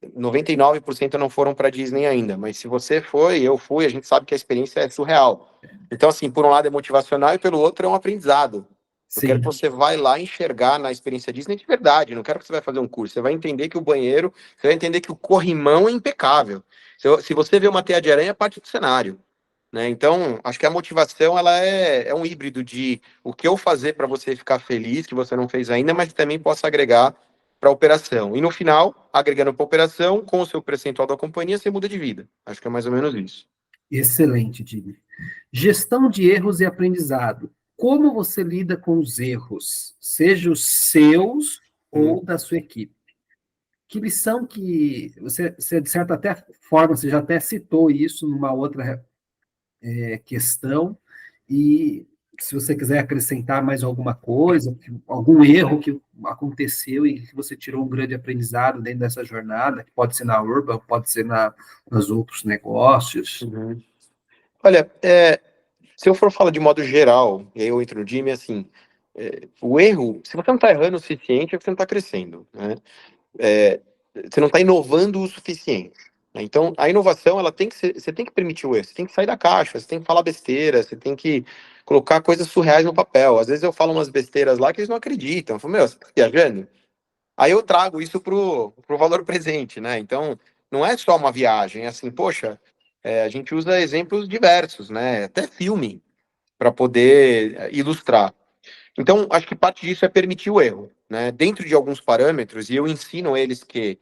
99% não foram para Disney ainda, mas se você foi, eu fui, a gente sabe que a experiência é surreal. Então, assim, por um lado é motivacional e pelo outro é um aprendizado. Eu quero Sim, que você vai lá enxergar na experiência Disney de verdade. Não quero que você vai fazer um curso. Você vai entender que o banheiro, você vai entender que o corrimão é impecável. Se você vê uma teia de aranha, é parte do cenário, né? Então, acho que a motivação ela é um híbrido de o que eu fazer para você ficar feliz, que você não fez ainda, mas também possa agregar para a operação. E no final, agregando para a operação, com o seu percentual da companhia, você muda de vida. Acho que é mais ou menos isso. excelente, Jimmy. Gestão de erros e aprendizado. Como você lida com os erros, seja os seus Hum. ou da sua equipe? Que lição que você de certa até forma, você já até citou isso numa outra questão, e se você quiser acrescentar mais alguma coisa, algum erro que aconteceu e que você tirou um grande aprendizado dentro dessa jornada, que pode ser na Urban, pode ser nos outros negócios. Uhum. Olha, se eu for falar de modo geral, e aí eu entro no Jimmy, assim, o erro, se você não está errando o suficiente, é que você não está crescendo, né? É, você não está inovando o suficiente, né? Então, a inovação, ela tem que ser, você tem que permitir o erro, você tem que sair da caixa, você tem que falar besteira, você tem que colocar coisas surreais no papel. Às vezes eu falo umas besteiras lá que eles não acreditam. Eu falo, meu, você tá viajando? Aí eu trago isso pro valor presente, né? Então, não é só uma viagem, é assim, poxa, a gente usa exemplos diversos, né? Até filme, para poder ilustrar. Então, acho que parte disso é permitir o erro, né? Dentro de alguns parâmetros, e eu ensino eles que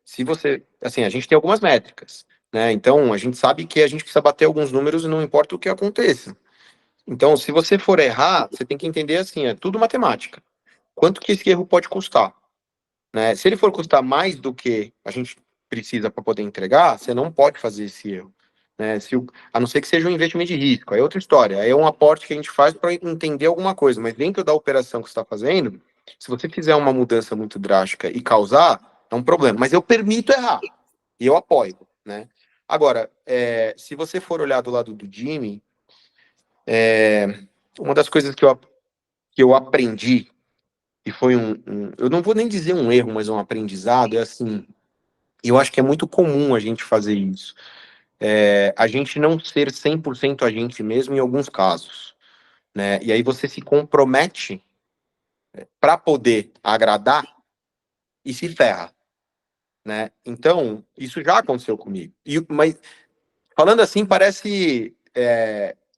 se você, assim, a gente tem algumas métricas, né? Então, a gente sabe que a gente precisa bater alguns números e não importa o que aconteça. Então, se você for errar, você tem que entender assim, é tudo matemática. Quanto que esse erro pode custar, né? Se ele for custar mais do que a gente precisa para poder entregar, você não pode fazer esse erro, né? A não ser que seja um investimento de risco, aí é outra história, aí é um aporte que a gente faz para entender alguma coisa, mas dentro da operação que você está fazendo, se você fizer uma mudança muito drástica e causar, é um problema. Mas eu permito errar e eu apoio, né? Agora, se você for olhar do lado do Jimmy, uma das coisas que eu aprendi e foi eu não vou nem dizer um erro, mas um aprendizado, é assim, eu acho que é muito comum a gente fazer isso. A gente não ser 100% a gente mesmo em alguns casos, né? E aí você se compromete para poder agradar e se ferra, né? Então, isso já aconteceu comigo. Mas falando assim, parece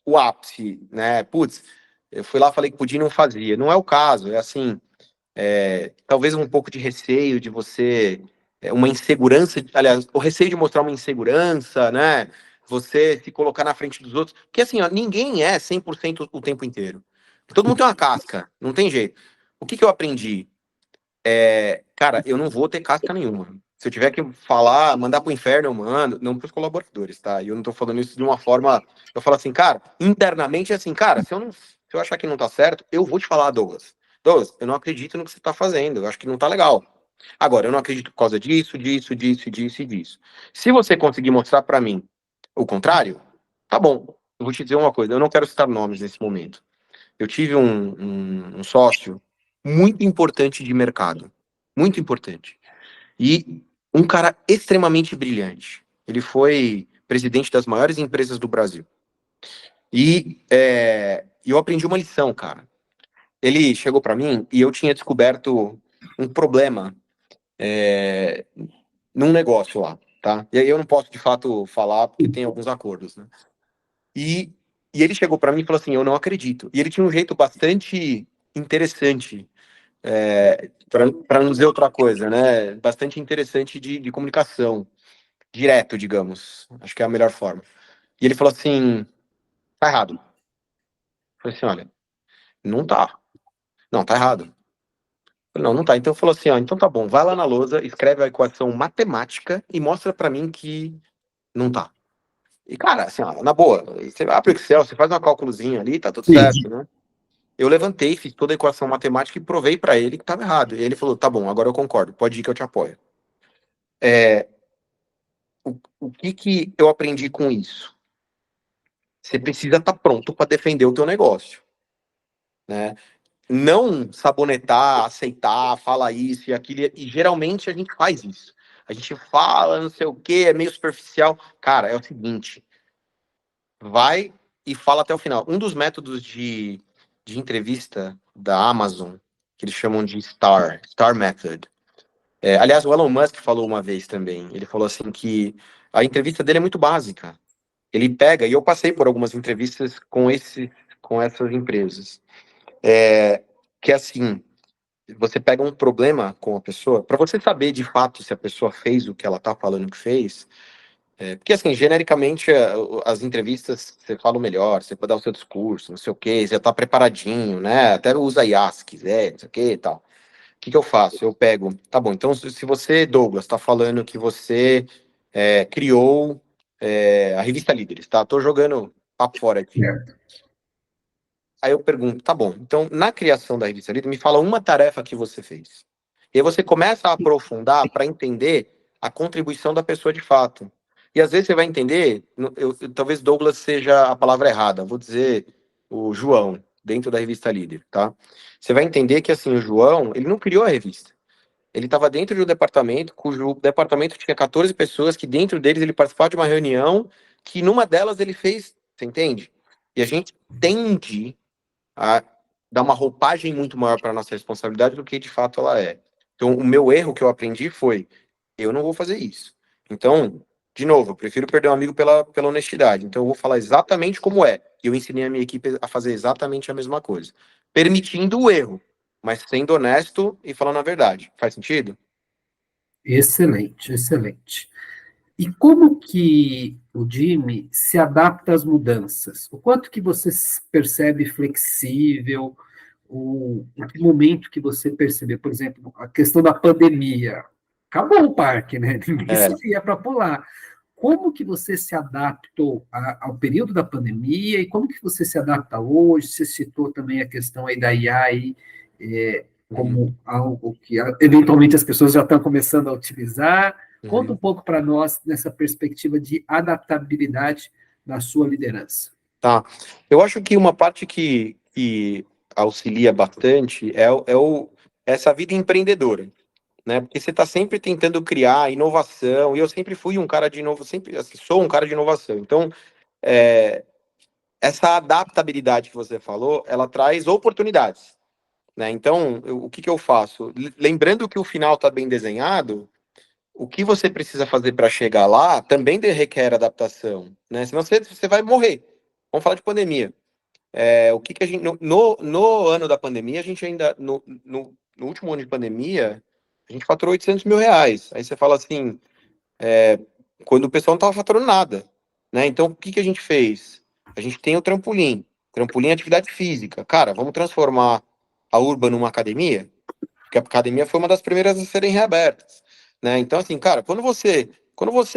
o ápice, né? Putz, eu fui lá, falei que podia e não fazia. Não é o caso, é assim, talvez um pouco de receio de você, uma insegurança, aliás, o receio de mostrar uma insegurança, né? Você se colocar na frente dos outros. Porque assim, ó, ninguém é 100% o tempo inteiro. Todo mundo tem uma casca, não tem jeito. O que que eu aprendi? Cara, eu não vou ter casca nenhuma. Se eu tiver que falar, mandar pro inferno, eu mando, não pros colaboradores, tá? E eu não tô falando isso de uma forma. Eu falo assim, cara, internamente é assim, cara, se eu achar que não tá certo, eu vou te falar, Douglas. Douglas, eu não acredito no que você tá fazendo, eu acho que não tá legal. Agora, eu não acredito por causa disso, disso, disso, disso e disso. Se você conseguir mostrar para mim o contrário, tá bom. Eu vou te dizer uma coisa, eu não quero citar nomes nesse momento. Eu tive um sócio muito importante de mercado, muito importante. E um cara extremamente brilhante. Ele foi presidente das maiores empresas do Brasil. E eu aprendi uma lição, cara. Ele chegou para mim e eu tinha descoberto um problema num negócio lá, tá? E aí eu não posso de fato falar porque tem alguns acordos, né? E, e ele chegou para mim e falou assim: eu não acredito. E ele tinha um jeito bastante interessante, para não dizer outra coisa, né? Bastante interessante de comunicação, direto, digamos. Acho que é a melhor forma. E ele falou assim: tá errado. Eu falei assim: olha, não tá. Não, tá errado. Eu falei, não, não tá. Então falou assim: ó, então tá bom, vai lá na lousa, escreve a equação matemática e mostra para mim que não tá. E, cara, assim, ó, na boa, você abre o Excel, você faz uma cálculozinha ali, tá tudo certo, Sim. né? Eu levantei, fiz toda a equação matemática e provei para ele que estava errado. E ele falou: tá bom, agora eu concordo, pode ir que eu te apoio. É, o que que eu aprendi com isso? Você precisa estar pronto para defender o teu negócio, né? Não sabonetar, aceitar, falar isso e aquilo. E geralmente a gente faz isso. A gente fala, não sei o que, é meio superficial. Cara, é o seguinte: vai e fala até o final. Um dos métodos de entrevista da Amazon, que eles chamam de Star Method. Aliás, o Elon Musk falou uma vez também. Ele falou assim que a entrevista dele é muito básica. Ele pega, e eu passei por algumas entrevistas com essas empresas, que é assim, você pega um problema com a pessoa, para você saber de fato se a pessoa fez o que ela tá falando que fez, porque assim, genericamente, as entrevistas você fala o melhor, você pode dar o seu discurso, não sei o quê, você tá preparadinho, né? Até usa IA se quiser, não sei o quê e tal. O que que eu faço? Eu pego, tá bom, então se você, Douglas, tá falando que você criou a revista Líderes, tá? Tô jogando papo fora aqui. Aí eu pergunto, tá bom, então na criação da revista Líder, me fala uma tarefa que você fez. E aí você começa a aprofundar para entender a contribuição da pessoa de fato. E às vezes você vai entender, talvez Douglas seja a palavra errada, vou dizer o João, dentro da revista Líder, tá? Você vai entender que assim, o João, ele não criou a revista. Ele estava dentro de um departamento, cujo departamento tinha 14 pessoas, que dentro deles ele participava de uma reunião, que numa delas ele fez, você entende? E a gente tende a dar uma roupagem muito maior para a nossa responsabilidade do que de fato ela é. Então, o meu erro que eu aprendi foi, eu não vou fazer isso. Então, de novo, eu prefiro perder um amigo pela honestidade. Então, eu vou falar exatamente como é. E eu ensinei a minha equipe a fazer exatamente a mesma coisa. Permitindo o erro, mas sendo honesto e falando a verdade. Faz sentido? Excelente, excelente. E como que o Jimmy se adapta às mudanças? O quanto que você se percebe flexível? Em que momento que você percebeu, por exemplo, a questão da pandemia? Acabou o parque, né? Ninguém É, saía para pular. Como que você se adaptou ao período da pandemia e como que você se adapta hoje? Você citou também a questão aí da IA aí, uhum, como algo que eventualmente as pessoas já estão começando a utilizar. Conta um uhum. pouco para nós nessa perspectiva de adaptabilidade na sua liderança. Tá. Eu acho que uma parte que auxilia bastante essa vida empreendedora, né? Porque você está sempre tentando criar inovação, e eu sempre fui um cara de inovação, sempre assim, sou um cara de inovação. Então, é, essa adaptabilidade que você falou, ela traz oportunidades, né? Então, o que que eu faço? Lembrando que o final está bem desenhado, o que você precisa fazer para chegar lá também requer adaptação, né? Senão você vai morrer. Vamos falar de pandemia. O que que a gente no ano da pandemia, a gente ainda no último ano de pandemia, a gente faturou R$ 800 mil. Aí você fala assim, quando o pessoal não estava faturando nada, né? Então o que que a gente fez? A gente tem o trampolim é atividade física. Cara, vamos transformar a Urban numa academia, porque a academia foi uma das primeiras a serem reabertas, né? Então assim, cara, quando você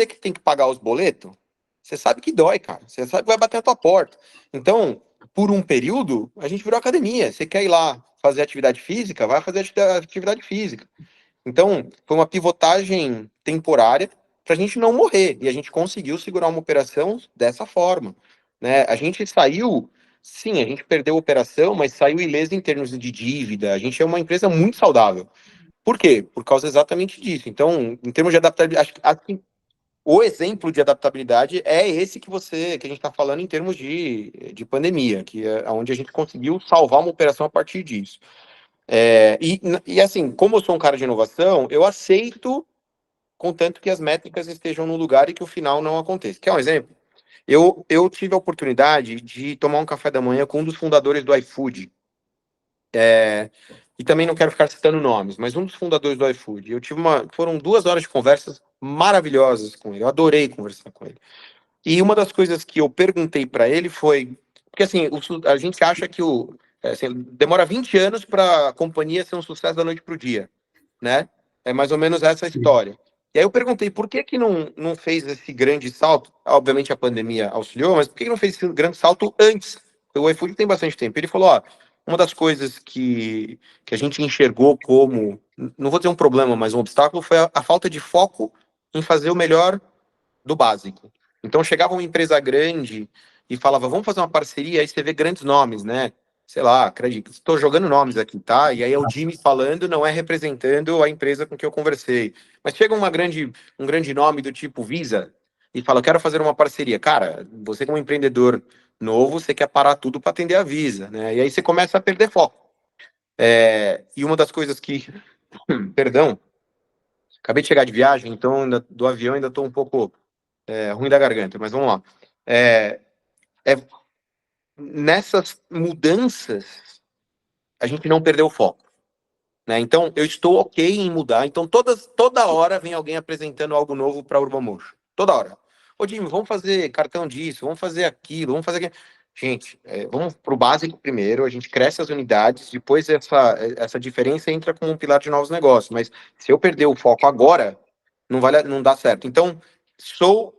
que tem que pagar os boletos, você sabe que dói, cara. Você sabe que vai bater a tua porta. Então, por um período, a gente virou academia. Você quer ir lá fazer atividade física? Vai fazer atividade física. Então, foi uma pivotagem temporária para a gente não morrer. E a gente conseguiu segurar uma operação dessa forma, né? A gente saiu, sim, a gente perdeu a operação, mas saiu ileso em termos de dívida. A gente é uma empresa muito saudável. Por quê? Por causa exatamente disso. Então, em termos de adaptabilidade, acho que o exemplo de adaptabilidade é esse que a gente está falando em termos de pandemia, que é onde a gente conseguiu salvar uma operação a partir disso. E assim, como eu sou um cara de inovação, eu aceito, contanto que as métricas estejam no lugar e que o final não aconteça. Quer um exemplo? Eu tive a oportunidade de tomar um café da manhã com um dos fundadores do iFood. E também não quero ficar citando nomes, mas um dos fundadores do iFood. Foram 2 horas de conversas maravilhosas com ele. Eu adorei conversar com ele. E uma das coisas que eu perguntei para ele foi, porque assim, a gente acha que assim, demora 20 anos para a companhia ser um sucesso da noite para o dia, né? É mais ou menos essa história. E aí eu perguntei por que que não fez esse grande salto? Obviamente a pandemia auxiliou, mas por que que não fez esse grande salto antes? O iFood tem bastante tempo. Ele falou, ó, uma das coisas que a gente enxergou como, não vou dizer um problema, mas um obstáculo, foi a falta de foco em fazer o melhor do básico. Então chegava uma empresa grande e falava, vamos fazer uma parceria, aí você vê grandes nomes, né? Sei lá, acredito, estou jogando nomes aqui, tá? E aí é o Jimmy falando, não é representando a empresa com que eu conversei. Mas chega um grande nome do tipo Visa e fala, eu quero fazer uma parceria. Cara, você como empreendedor novo, você quer parar tudo para atender a Visa, né? E aí você começa a perder foco. E uma das coisas que, perdão, acabei de chegar de viagem, então do avião ainda estou um pouco ruim da garganta, mas vamos lá. É, é, Nessas mudanças, a gente não perdeu o foco, né? Então, eu estou ok em mudar. Então, toda hora vem alguém apresentando algo novo para a Urban Motion. Toda hora. Ô, Jimmy, vamos fazer cartão disso, vamos fazer aquilo, vamos fazer aquilo. Gente, vamos para o básico primeiro, a gente cresce as unidades, depois essa diferença entra como um pilar de novos negócios. Mas se eu perder o foco agora, não dá certo. Então, sou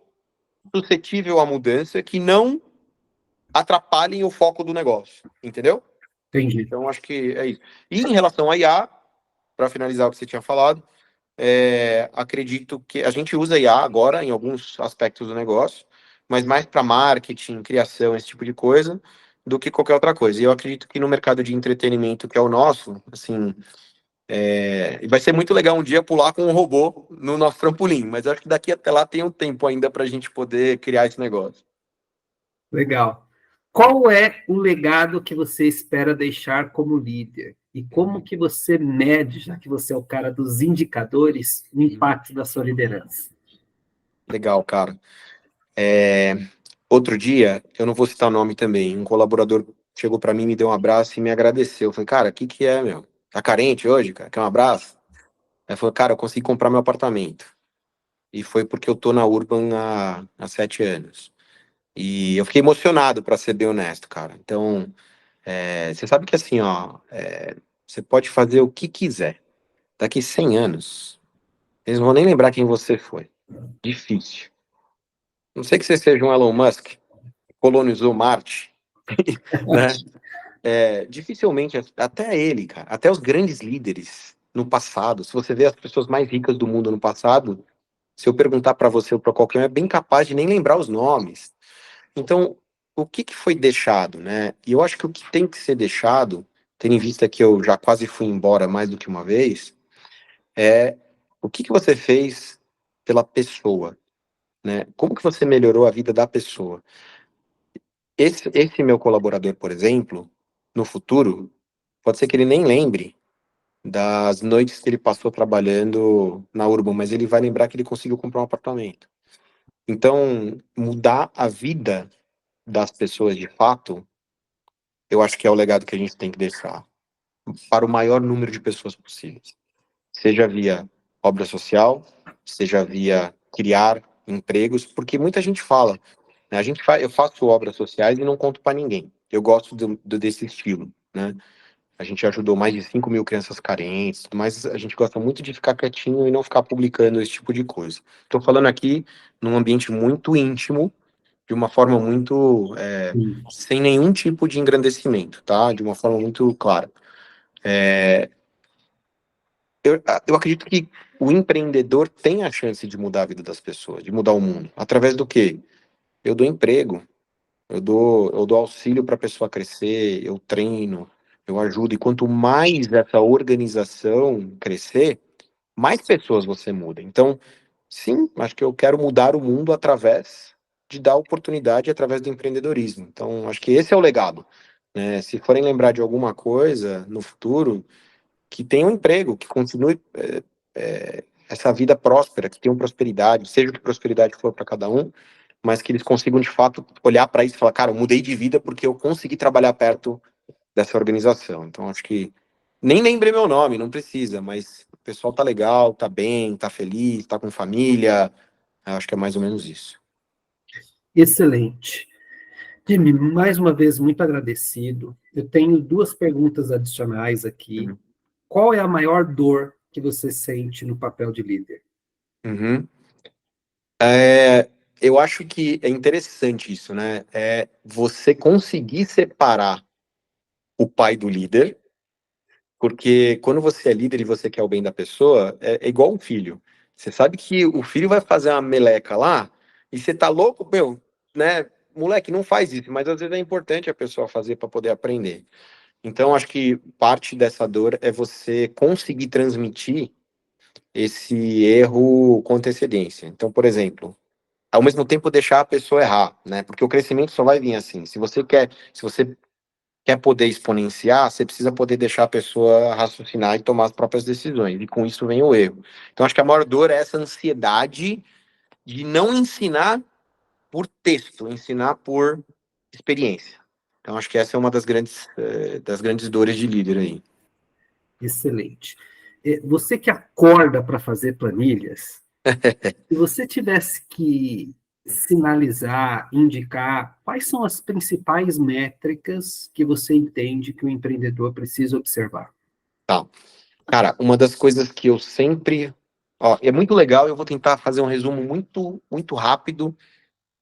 suscetível à mudança que não atrapalhem o foco do negócio, entendeu? Entendi. Então, acho que é isso. E em relação à IA, para finalizar o que você tinha falado, acredito que a gente usa IA agora em alguns aspectos do negócio, mas mais para marketing, criação, esse tipo de coisa, do que qualquer outra coisa. E eu acredito que no mercado de entretenimento, que é o nosso, assim, vai ser muito legal um dia pular com um robô no nosso trampolim, mas eu acho que daqui até lá tem um tempo ainda para a gente poder criar esse negócio. Legal. Qual é o legado que você espera deixar como líder? E como que você mede, já que você é o cara dos indicadores, o impacto da sua liderança? Legal, cara. Outro dia, eu não vou citar nome também, um colaborador chegou para mim, me deu um abraço e me agradeceu. Eu falei, cara, o que que é, meu? Tá carente hoje, cara? Quer um abraço? Aí falou, cara, eu consegui comprar meu apartamento. E foi porque eu tô na Urban há 7 anos. E eu fiquei emocionado, para ser bem honesto, cara. Então, você sabe que assim, ó, você pode fazer o que quiser. Daqui 100 anos, eles não vão nem lembrar quem você foi. Difícil. Não sei que você seja um Elon Musk, que colonizou Marte, né? Dificilmente, até ele, cara, até os grandes líderes no passado, se você vê as pessoas mais ricas do mundo no passado, se eu perguntar para você ou para qualquer um, é bem capaz de nem lembrar os nomes. Então, o que que foi deixado, né? E eu acho que o que tem que ser deixado, tendo em vista que eu já quase fui embora mais do que uma vez, é o que que você fez pela pessoa, né? Como que você melhorou a vida da pessoa? Esse meu colaborador, por exemplo, no futuro, pode ser que ele nem lembre das noites que ele passou trabalhando na Urban, mas ele vai lembrar que ele conseguiu comprar um apartamento. Então, mudar a vida das pessoas de fato, eu acho que é o legado que a gente tem que deixar para o maior número de pessoas possíveis. Seja via obra social, seja via criar empregos, porque muita gente fala, né, eu faço obras sociais e não conto para ninguém. Eu gosto desse estilo, né? A gente ajudou mais de 5 mil crianças carentes, mas a gente gosta muito de ficar quietinho e não ficar publicando esse tipo de coisa. Estou falando aqui num ambiente muito íntimo, de uma forma muito Sim. sem nenhum tipo de engrandecimento, tá? De uma forma muito clara. Eu acredito que o empreendedor tem a chance de mudar a vida das pessoas, de mudar o mundo. Através do quê? Eu dou emprego, eu dou auxílio para a pessoa crescer, eu treino, eu ajudo. E quanto mais essa organização crescer, mais pessoas você muda. Então, sim, acho que eu quero mudar o mundo através de dar oportunidade através do empreendedorismo. Então, acho que esse é o legado, né? Se forem lembrar de alguma coisa no futuro, que tenha um emprego, que continue essa vida próspera, que tenham prosperidade, seja o que prosperidade for para cada um, mas que eles consigam de fato olhar para isso e falar, cara, eu mudei de vida porque eu consegui trabalhar perto dessa organização. Então, acho que nem lembrei meu nome, não precisa, mas o pessoal tá legal, tá bem, tá feliz, tá com família. Acho que é mais ou menos isso. Excelente. Jimmy, mais uma vez, muito agradecido. Eu tenho duas perguntas adicionais aqui. Uhum. Qual é a maior dor que você sente no papel de líder? Uhum. Eu acho que é interessante isso, né? É você conseguir separar o pai do líder, porque quando você é líder e você quer o bem da pessoa, é igual um filho. Você sabe que o filho vai fazer uma meleca lá e você tá louco, meu, né? Moleque, não faz isso, mas às vezes é importante a pessoa fazer para poder aprender. Então, acho que parte dessa dor é você conseguir transmitir esse erro com antecedência. Então, por exemplo, ao mesmo tempo deixar a pessoa errar, né? Porque o crescimento só vai vir assim. Se você quer poder exponenciar, você precisa poder deixar a pessoa raciocinar e tomar as próprias decisões. E com isso vem o erro. Então, acho que a maior dor é essa ansiedade de não ensinar por texto, ensinar por experiência. Então, acho que essa é uma das grandes dores de líder aí. Excelente. Você que acorda para fazer planilhas, se você tivesse que sinalizar, indicar quais são as principais métricas que você entende que o empreendedor precisa observar? Tá. Cara, uma das coisas que eu sempre. Ó, é muito legal, eu vou tentar fazer um resumo muito, muito rápido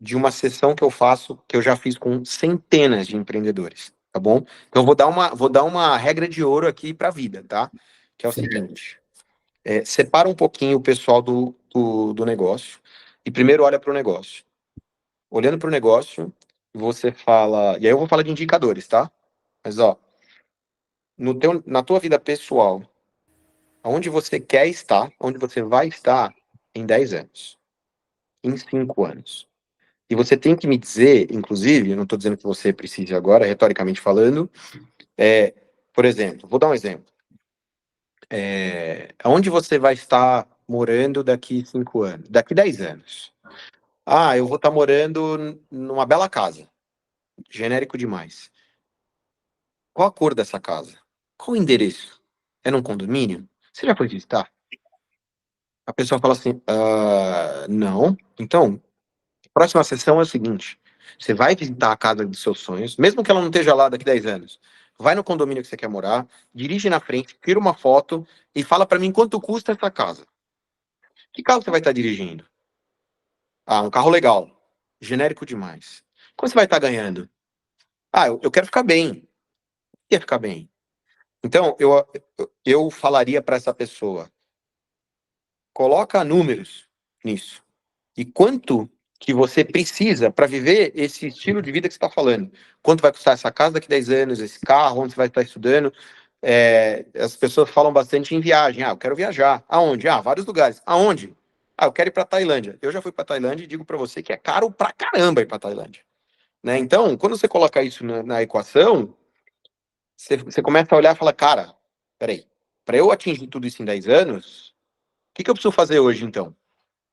de uma sessão que eu faço, que eu já fiz com centenas de empreendedores, tá bom? Então, eu vou dar uma regra de ouro aqui para a vida, tá? Que é o seguinte: separa um pouquinho o pessoal do negócio e primeiro olha para o negócio. Olhando para o negócio, você fala. E aí eu vou falar de indicadores, tá? Mas, ó, na tua vida pessoal, aonde você quer estar, onde você vai estar em 10 anos, em 5 anos. E você tem que me dizer, inclusive, eu não estou dizendo que você precise agora, retoricamente falando, é, por exemplo, vou dar um exemplo. Aonde você vai estar morando daqui 5 anos, daqui 10 anos? Ah, eu vou estar morando numa bela casa. Genérico demais. Qual a cor dessa casa? Qual o endereço? É num condomínio? Você já foi visitar? A pessoa fala assim, não. Então, a próxima sessão é o seguinte: você vai visitar a casa dos seus sonhos, mesmo que ela não esteja lá daqui 10 anos. Vai no condomínio que você quer morar, dirige na frente, tira uma foto e fala para mim quanto custa essa casa. Que carro você vai estar dirigindo? Ah, um carro legal. Genérico demais. Quanto você vai estar ganhando? Ah, eu quero ficar bem. Quer ficar bem? Então, eu falaria para essa pessoa: coloca números nisso. E quanto que você precisa para viver esse estilo de vida que você está falando? Quanto vai custar essa casa daqui a 10 anos, esse carro, onde você vai estar estudando? As pessoas falam bastante em viagem. Ah, eu quero viajar. Aonde? Ah, vários lugares. Aonde? Ah, eu quero ir para Tailândia. Eu já fui para Tailândia e digo para você que é caro pra caramba ir para Tailândia. Né? Então, quando você coloca isso na equação, você começa a olhar e fala, cara, peraí, para eu atingir tudo isso em 10 anos, o que eu preciso fazer hoje, então?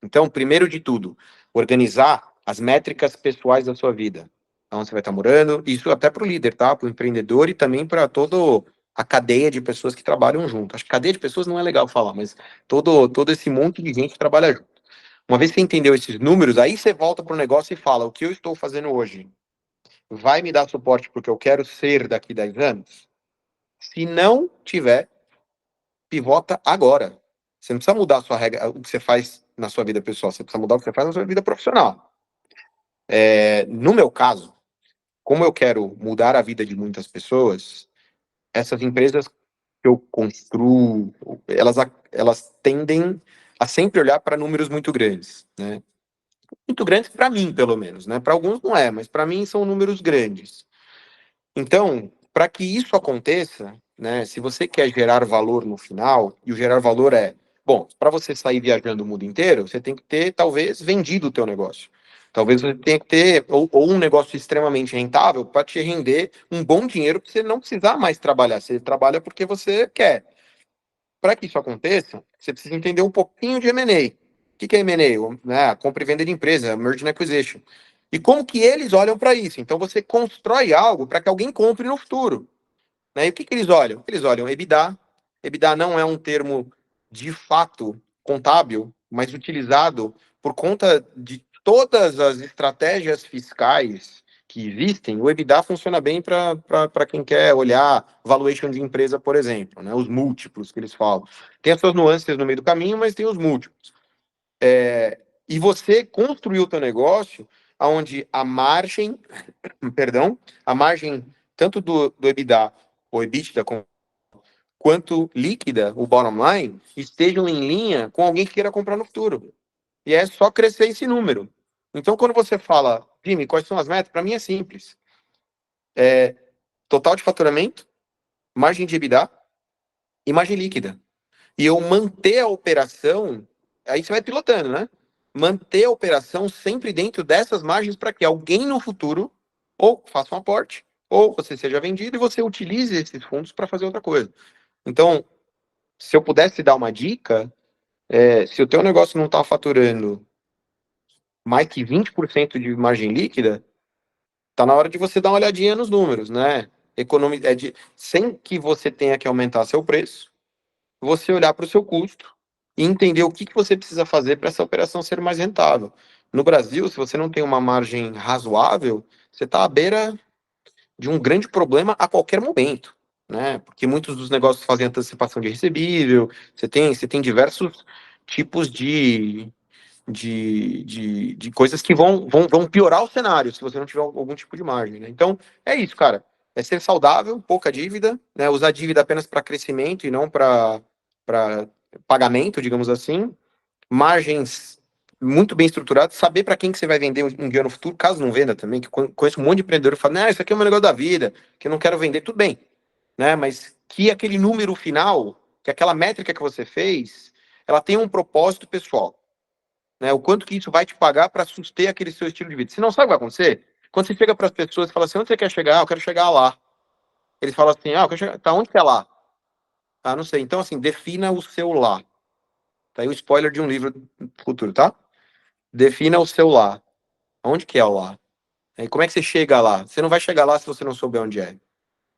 Então, primeiro de tudo, organizar as métricas pessoais da sua vida. Onde você vai estar morando, isso até para o líder, tá? Para o empreendedor e também para toda a cadeia de pessoas que trabalham junto. Acho que cadeia de pessoas não é legal falar, mas todo esse monte de gente que trabalha junto. Uma vez que você entendeu esses números, aí você volta para o negócio e fala: o que eu estou fazendo hoje vai me dar suporte porque eu quero ser daqui 10 anos? Se não tiver, pivota agora. Você não precisa mudar a sua regra, o que você faz na sua vida pessoal, você precisa mudar o que você faz na sua vida profissional. No meu caso, como eu quero mudar a vida de muitas pessoas, essas empresas que eu construo, elas tendem a sempre olhar para números muito grandes, né? Muito grandes para mim, pelo menos, né? Para alguns não é, mas para mim são números grandes. Então, para que isso aconteça, né, se você quer gerar valor no final, e o gerar valor bom, para você sair viajando o mundo inteiro, você tem que ter, talvez, vendido o teu negócio. Talvez você tenha que ter, ou um negócio extremamente rentável para te render um bom dinheiro para você não precisar mais trabalhar. Você trabalha porque você quer. Para que isso aconteça, você precisa entender um pouquinho de M&A. O que é M&A? Né, compra e venda de empresa, merge and acquisition. E como que eles olham para isso? Então você constrói algo para que alguém compre no futuro. Né? E o que eles olham? Eles olham EBITDA. EBITDA não é um termo de fato contábil, mas utilizado por conta de todas as estratégias fiscais que existem. O EBITDA funciona bem para quem quer olhar valuation de empresa, por exemplo, né? Os múltiplos que eles falam. Tem as suas nuances no meio do caminho, mas tem os múltiplos. E você construiu o teu negócio onde a margem, perdão, a margem tanto do EBITDA, ou EBITDA, quanto líquida, o bottom line, estejam em linha com alguém que queira comprar no futuro. E é só crescer esse número. Então, quando você fala, Jimmy, quais são as metas? Para mim é simples. Total de faturamento, margem de EBITDA e margem líquida. E eu manter a operação, aí você vai pilotando, né? Manter a operação sempre dentro dessas margens para que alguém no futuro ou faça um aporte, ou você seja vendido e você utilize esses fundos para fazer outra coisa. Então, se eu pudesse dar uma dica, se o teu negócio não está faturando mais que 20% de margem líquida, tá na hora de você dar uma olhadinha nos números, né? Sem que você tenha que aumentar seu preço, você olhar para o seu custo e entender o que você precisa fazer para essa operação ser mais rentável. No Brasil, se você não tem uma margem razoável, você está à beira de um grande problema a qualquer momento, né? Porque muitos dos negócios fazem antecipação de recebível, você tem diversos tipos de coisas que vão piorar o cenário se você não tiver algum tipo de margem, né? Então, é isso, cara. É ser saudável, pouca dívida, né? Usar dívida apenas para crescimento e não para pagamento, digamos assim. Margens muito bem estruturadas, saber para quem que você vai vender um dia no futuro, caso não venda também, que conheço um monte de empreendedor que fala, não, isso aqui é o meu negócio da vida, que eu não quero vender, tudo bem, né? Mas que aquele número final, que aquela métrica que você fez, ela tem um propósito pessoal, né? O quanto que isso vai te pagar para suster aquele seu estilo de vida. Você não sabe o que vai acontecer? Quando você chega para as pessoas e fala assim, onde você quer chegar? Eu quero chegar lá. Eles falam assim, eu quero chegar, tá, onde que é lá? Ah, não sei. Então, assim, defina o seu lá. Tá aí o spoiler de um livro futuro, tá? Defina o seu lá. Onde que é o lá? E como é que você chega lá? Você não vai chegar lá se você não souber onde é.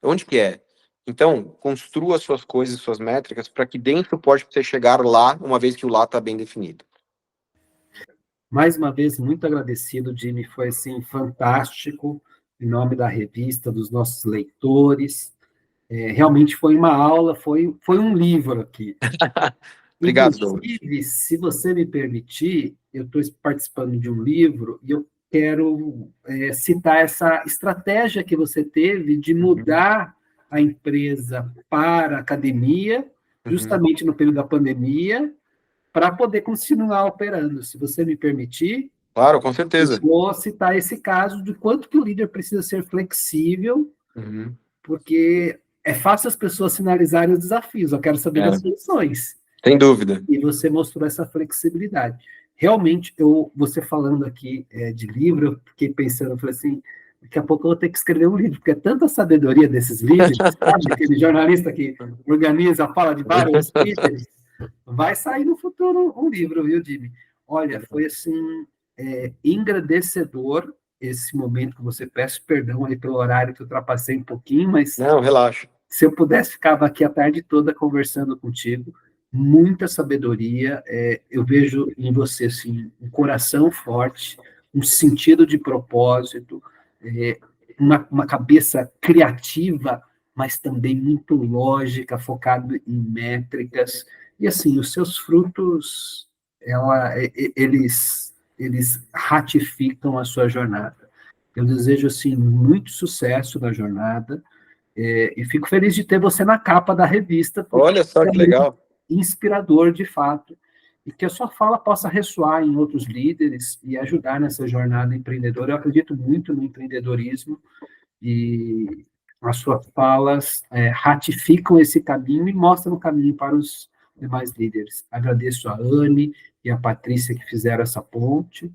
Onde que é? Então, construa suas coisas, suas métricas, para que dentro pode você chegar lá, uma vez que o lá está bem definido. Mais uma vez, muito agradecido, Jimmy, foi assim, fantástico, em nome da revista, dos nossos leitores. Realmente foi uma aula, foi um livro aqui. Obrigado, Douglas. Inclusive, se você me permitir, eu estou participando de um livro e eu quero citar essa estratégia que você teve de mudar a empresa para a academia, justamente no período da pandemia, para poder continuar operando. Se você me permitir, Claro, com eu certeza. vou citar esse caso de quanto que o líder precisa ser flexível, porque é fácil as pessoas sinalizarem os desafios, eu quero saber das soluções. Sem dúvida. E você mostrou essa flexibilidade. Realmente, você falando aqui de livro, eu fiquei pensando, eu falei assim, daqui a pouco eu vou ter que escrever um livro, porque é tanta sabedoria desses líderes, sabe? Aquele jornalista que organiza, fala de vários líderes, vai sair no futuro um livro, viu, Jimmy? Olha, foi assim, engrandecedor esse momento que você, peço perdão aí pelo horário que eu ultrapassei um pouquinho, mas Não, relaxa. se eu pudesse, ficava aqui a tarde toda conversando contigo, muita sabedoria, eu vejo em você, assim, um coração forte, um sentido de propósito, uma cabeça criativa, mas também muito lógica, focado em métricas, e assim, os seus frutos, eles ratificam a sua jornada. Eu desejo, assim, muito sucesso na jornada, e fico feliz de ter você na capa da revista, porque Olha só é que muito legal. inspirador, de fato, e que a sua fala possa ressoar em outros líderes e ajudar nessa jornada empreendedora. Eu acredito muito no empreendedorismo e as suas falas ratificam esse caminho e mostram o caminho para os demais líderes. Agradeço a Anne e a Patrícia que fizeram essa ponte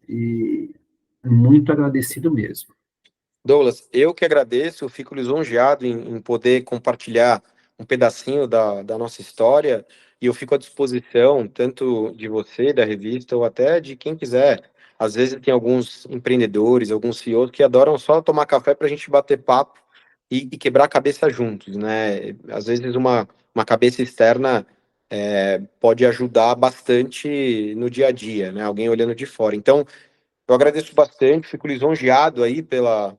e muito agradecido mesmo. Douglas, eu que agradeço, fico lisonjeado em poder compartilhar um pedacinho da nossa história e eu fico à disposição, tanto de você, da revista, ou até de quem quiser. Às vezes tem alguns empreendedores, alguns CEOs que adoram só tomar café para a gente bater papo e quebrar a cabeça juntos, né? Às vezes uma cabeça externa pode ajudar bastante no dia a dia, né? Alguém olhando de fora. Então, eu agradeço bastante, fico lisonjeado aí pela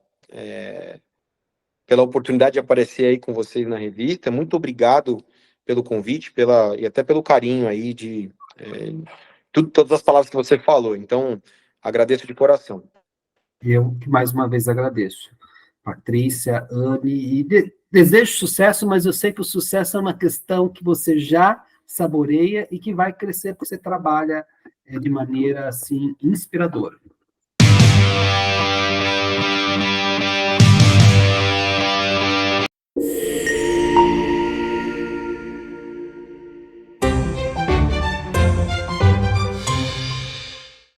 oportunidade de aparecer aí com vocês na revista. Muito obrigado pelo convite, e até pelo carinho aí todas as palavras que você falou. Então, agradeço de coração. Eu que mais uma vez agradeço. Patrícia, Anne, e desejo sucesso, mas eu sei que o sucesso é uma questão que você já saboreia e que vai crescer porque você trabalha de maneira assim inspiradora.